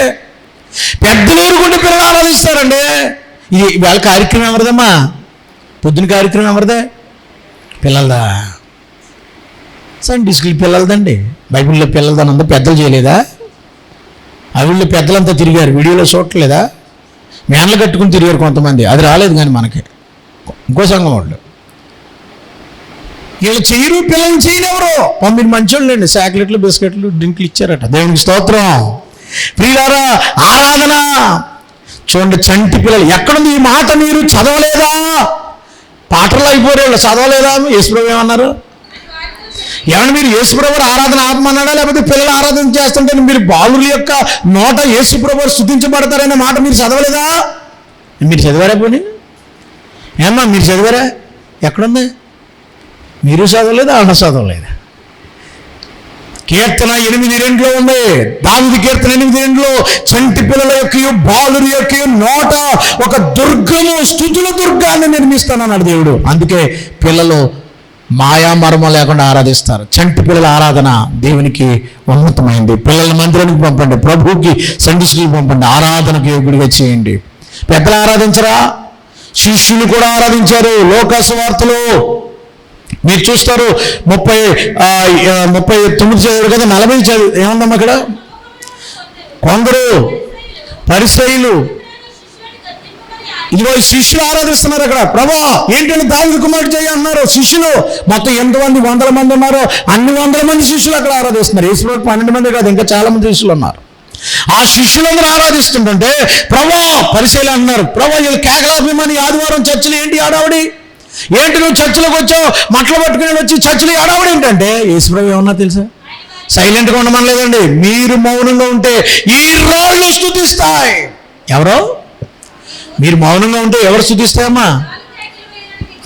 ఇది వాళ్ళ కార్యక్రమం ఎవరిదమ్మా? పొద్దున కార్యక్రమం ఎవరిదే? పిల్లలదా? Sunday school పిల్లలదండి. బైబిల్లో పిల్లలదని ఉందా? పెద్దలు చేయలేదా? అవిళ్ళు పెద్దలంతా తిరిగారు, వీడియోలో చూడలేదా? మేనలు కట్టుకుని తిరిగారు కొంతమంది, అది రాలేదు. కానీ మనకి ఇంకో సంఘం వాళ్ళు వీళ్ళు చేయరు, పిల్లల్ని చేయనివ్వరు. మీరు మంచోళ్ళు అండి, చాక్లెట్లు, బిస్కెట్లు, డ్రింక్లు ఇచ్చారట. దేవునికి స్తోత్రం. ప్రియులారా, ఆరాధన చూడండి. చంటి పిల్లలు ఎక్కడుంది ఈ మాట? మీరు చదవలేదా? పాటలు అయిపోయారు వాళ్ళు, చదవలేదా? యేసుప్రభు ఏమన్నారు? ఏమన్నా మీరు యేసుప్రభు ఆరాధన ఆత్మన్నాడా, లేకపోతే పిల్లలు ఆరాధన చేస్తుంటే మీరు బాలుల యొక్క నోట యేసుప్రభు స్తుతించబడతారనే మాట మీరు చదవలేదా? మీరు చదివారా? పోనీ ఏమ్మా, మీరు చదివారా? ఎక్కడుంది? మీరు చదవలేదు, ఆడ చదవలేదు. కీర్తన 8:2 ఉంది. దావీదు కీర్తన 8:2, చంటి పిల్లల యొక్క బాలుల యొక్క నోట ఒక దుర్గము, స్తుతుల దుర్గాన్ని నిర్మిస్తానన్నాడు దేవుడు. అందుకే పిల్లలు మాయా మర్మం లేకుండా ఆరాధిస్తారు. చంటి పిల్లల ఆరాధన దేవునికి ఉన్నతమైంది. పిల్లల మందిరానికి పంపండి, ప్రభువుకి సండే స్కూల్కి పంపండి, ఆరాధనకు యోగ్యుడిగా చేయండి. పెద్దలు ఆరాధించరా? శిష్యులు కూడా ఆరాధించారు. లోకాసు వార్తలో మీరు చూస్తారు, 39 చదివారు కదా, 40 చదివి ఏముందమ్మా అక్కడ? కొందరు పరిసయ్యులు ఇదిగో ఈ శిష్యులు ఆరాధిస్తున్నారు అక్కడ. ప్రభా ఏంటంటే దావీదు కుమారుడు చేయి అన్నారు శిష్యులు. మొత్తం ఎంతమంది 100 మంది ఉన్నారో అన్ని 100 మంది శిష్యులు అక్కడ ఆరాధిస్తున్నారు. యేసుప్రభువు 12 మంది కాదు, ఇంకా చాలా మంది శిష్యులు ఉన్నారు. ఆ శిష్యులందరూ ఆరాధిస్తుంటుంటే ప్రభా పరిశీలన అన్నారు, ప్రభా వీళ్ళు కేకలాభిమాని ఆదివారం చర్చలు ఏంటి ఆడావిడి, ఏంటి నువ్వు చర్చలకు వచ్చావు మట్లు పట్టుకుని వచ్చి చర్చలు ఆడావిడి ఏంటంటే, యేసుప్రభువు ఏమన్నా తెలుసా, సైలెంట్గా ఉండమనలేదండి. మీరు మౌనంగా ఉంటే ఈ రాళ్ళు స్తుతిస్తాయి. ఎవరో మీరు మౌనంగా ఉంటే ఎవరు స్తుతిస్తాయమ్మా?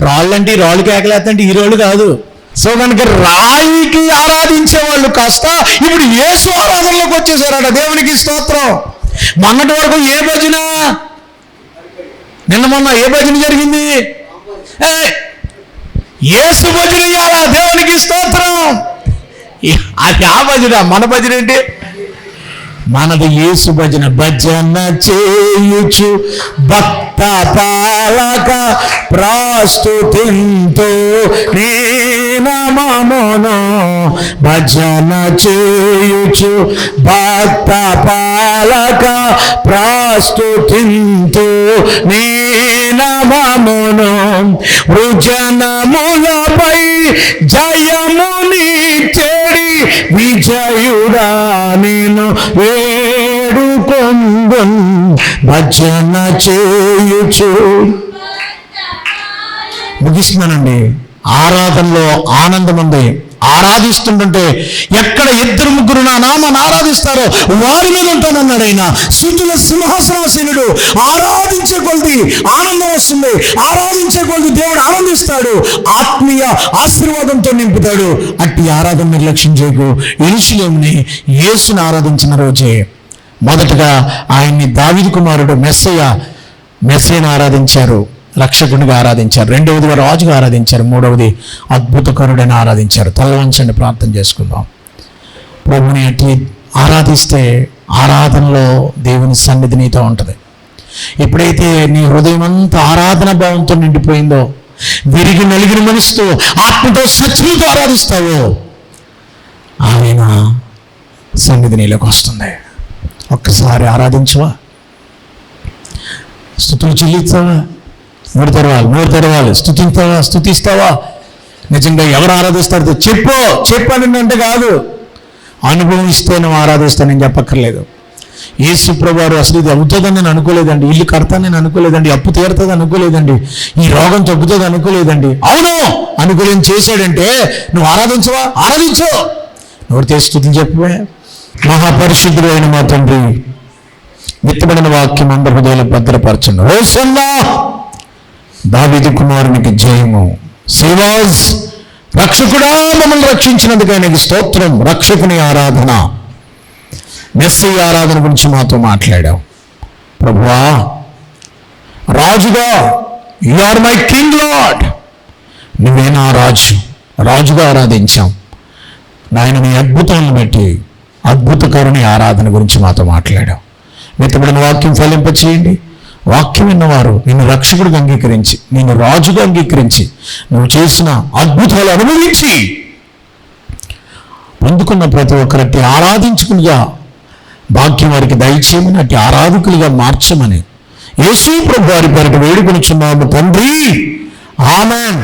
రాళ్ళు అంటే రాళ్ళు కేకలేస్తంటే ఈ రాళ్ళు కాదు. సో కనుక రాయికి ఆరాధించే వాళ్ళు కాస్త ఇప్పుడు యేసు ఆరాధనలోకి వచ్చేసారట. దేవునికి స్తోత్రం. మొన్నటి వరకు ఏ భజన, మొన్న ఏ భజన జరిగింది? యేసు భజన ఇయ్యాలా? దేవునికి స్తోత్రం. అది ఆ భజన. మన భజన ఏంటి? మనది యేసు భజన. భజన చేయుచు భక్త పాలక ప్రాస్తుతింతో నేనమమును. భజన చేయుచు భక్త పాలక ప్రాస్తుతింతో నేనమమును. వృజనములపై జయముని చెడి విజయుడా నేను వేడుకొందున్. భజన చేయుచు. ముగిస్తున్నానండి. ఆరాధనలో ఆనందం ఉంది. ఆరాధిస్తుంటే ఎక్కడ 2-3 నా నామాన్ని ఆరాధిస్తారో వారి మీద ఉంటానన్నాడు ఆయన. స్తుతుల సింహాసనాసీనుడు. ఆరాధించే కొలది ఆనందం వస్తుంది. ఆరాధించే కొలది దేవుడు ఆనందిస్తాడు. ఆత్మీయ ఆశీర్వాదంతో నింపుతాడు. అట్టి ఆరాధన నిర్లక్ష్యం చేయకు. యెరూషలేముని యేసుని ఆరాధించిన రోజే మొదటగా ఆయన్ని దావీదు కుమారుడు మెస్సయ్యను ఆరాధించారు, రక్షకునిగా ఆరాధించారు. రెండవదిగా రాజుగా ఆరాధించారు. మూడవది అద్భుతకరుడని ఆరాధించారు. తలవంచండి, ప్రార్థన చేసుకుందాం. ప్రభుని అట్టి ఆరాధిస్తే ఆరాధనలో దేవుని సన్నిధి నీతో ఉంటుంది. ఎప్పుడైతే నీ హృదయం అంతా ఆరాధన భావంతో నిండిపోయిందో, విరిగి నలిగిన మనసుతో ఆత్మతో సత్యంతో ఆరాధిస్తావో ఆయన సన్నిధి నీలోకి వస్తుంది. ఒక్కసారి ఆరాధించవా? స్తుతులు చెల్లిస్తావా? నోరు తెరవాలి. స్తుతిస్తావా? నిజంగా ఎవరు ఆరాధిస్తారు? చెప్పని అంటే కాదు, అనుభవం ఇస్తే నువ్వు ఆరాధిస్తానని చెప్పక్కర్లేదు. యేసు ప్రభువారు అసలు ఇది అవుతుందని నేను అనుకోలేదండి, ఇల్లు కడతాను నేను అనుకోలేదండి, అప్పు తీరుతుంది అనుకోలేదండి, ఈ రోగం తగ్గుతుంది అనుకోలేదండి, అవును అనుకోలేని చేశాడంటే నువ్వు ఆరాధించవా? ఆరాధించు. నోరు తెరిచి స్తుతులు చెప్పవే. మహాపరిశుద్ధుడు అయిన మా తండ్రి, విత్తబడిన వాక్యం అందరి హృదయాలు భద్రపరచండి. హోసన్నా దావీదు కుమారునికి జయము. సేవాజ్ రక్షకుడా మమ్మల్ని రక్షించినందుకు ఆయనకి స్తోత్రం. రక్షకుని ఆరాధన, మెస్సయ్య ఆరాధన గురించి మాతో మాట్లాడావు ప్రభువా. రాజుగా you are my king lord, నువ్వే నా రాజుగా ఆరాధించాం నాయన. నీ అద్భుతాలను బట్టి అద్భుతకరుని ఆరాధన గురించి మాతో మాట్లాడావు. విత్తబడిన వాక్యం ఫలింపచేయండి. వాక్యం విన్నవారు నిన్ను రక్షకుడిగా అంగీకరించి, నిన్ను రాజుగా అంగీకరించి, నువ్వు చేసిన అద్భుతాలు అనుభవించి పొందుకున్న ప్రతి ఒక్కరట్టి ఆరాధించుకునిగా భాగ్యం వారికి దయచేయమని, అట్టి ఆరాధకులుగా మార్చమని యేసు ప్రభువారి పేరిట వేడుకొనుచున్నాము తండ్రి. ఆమేన్.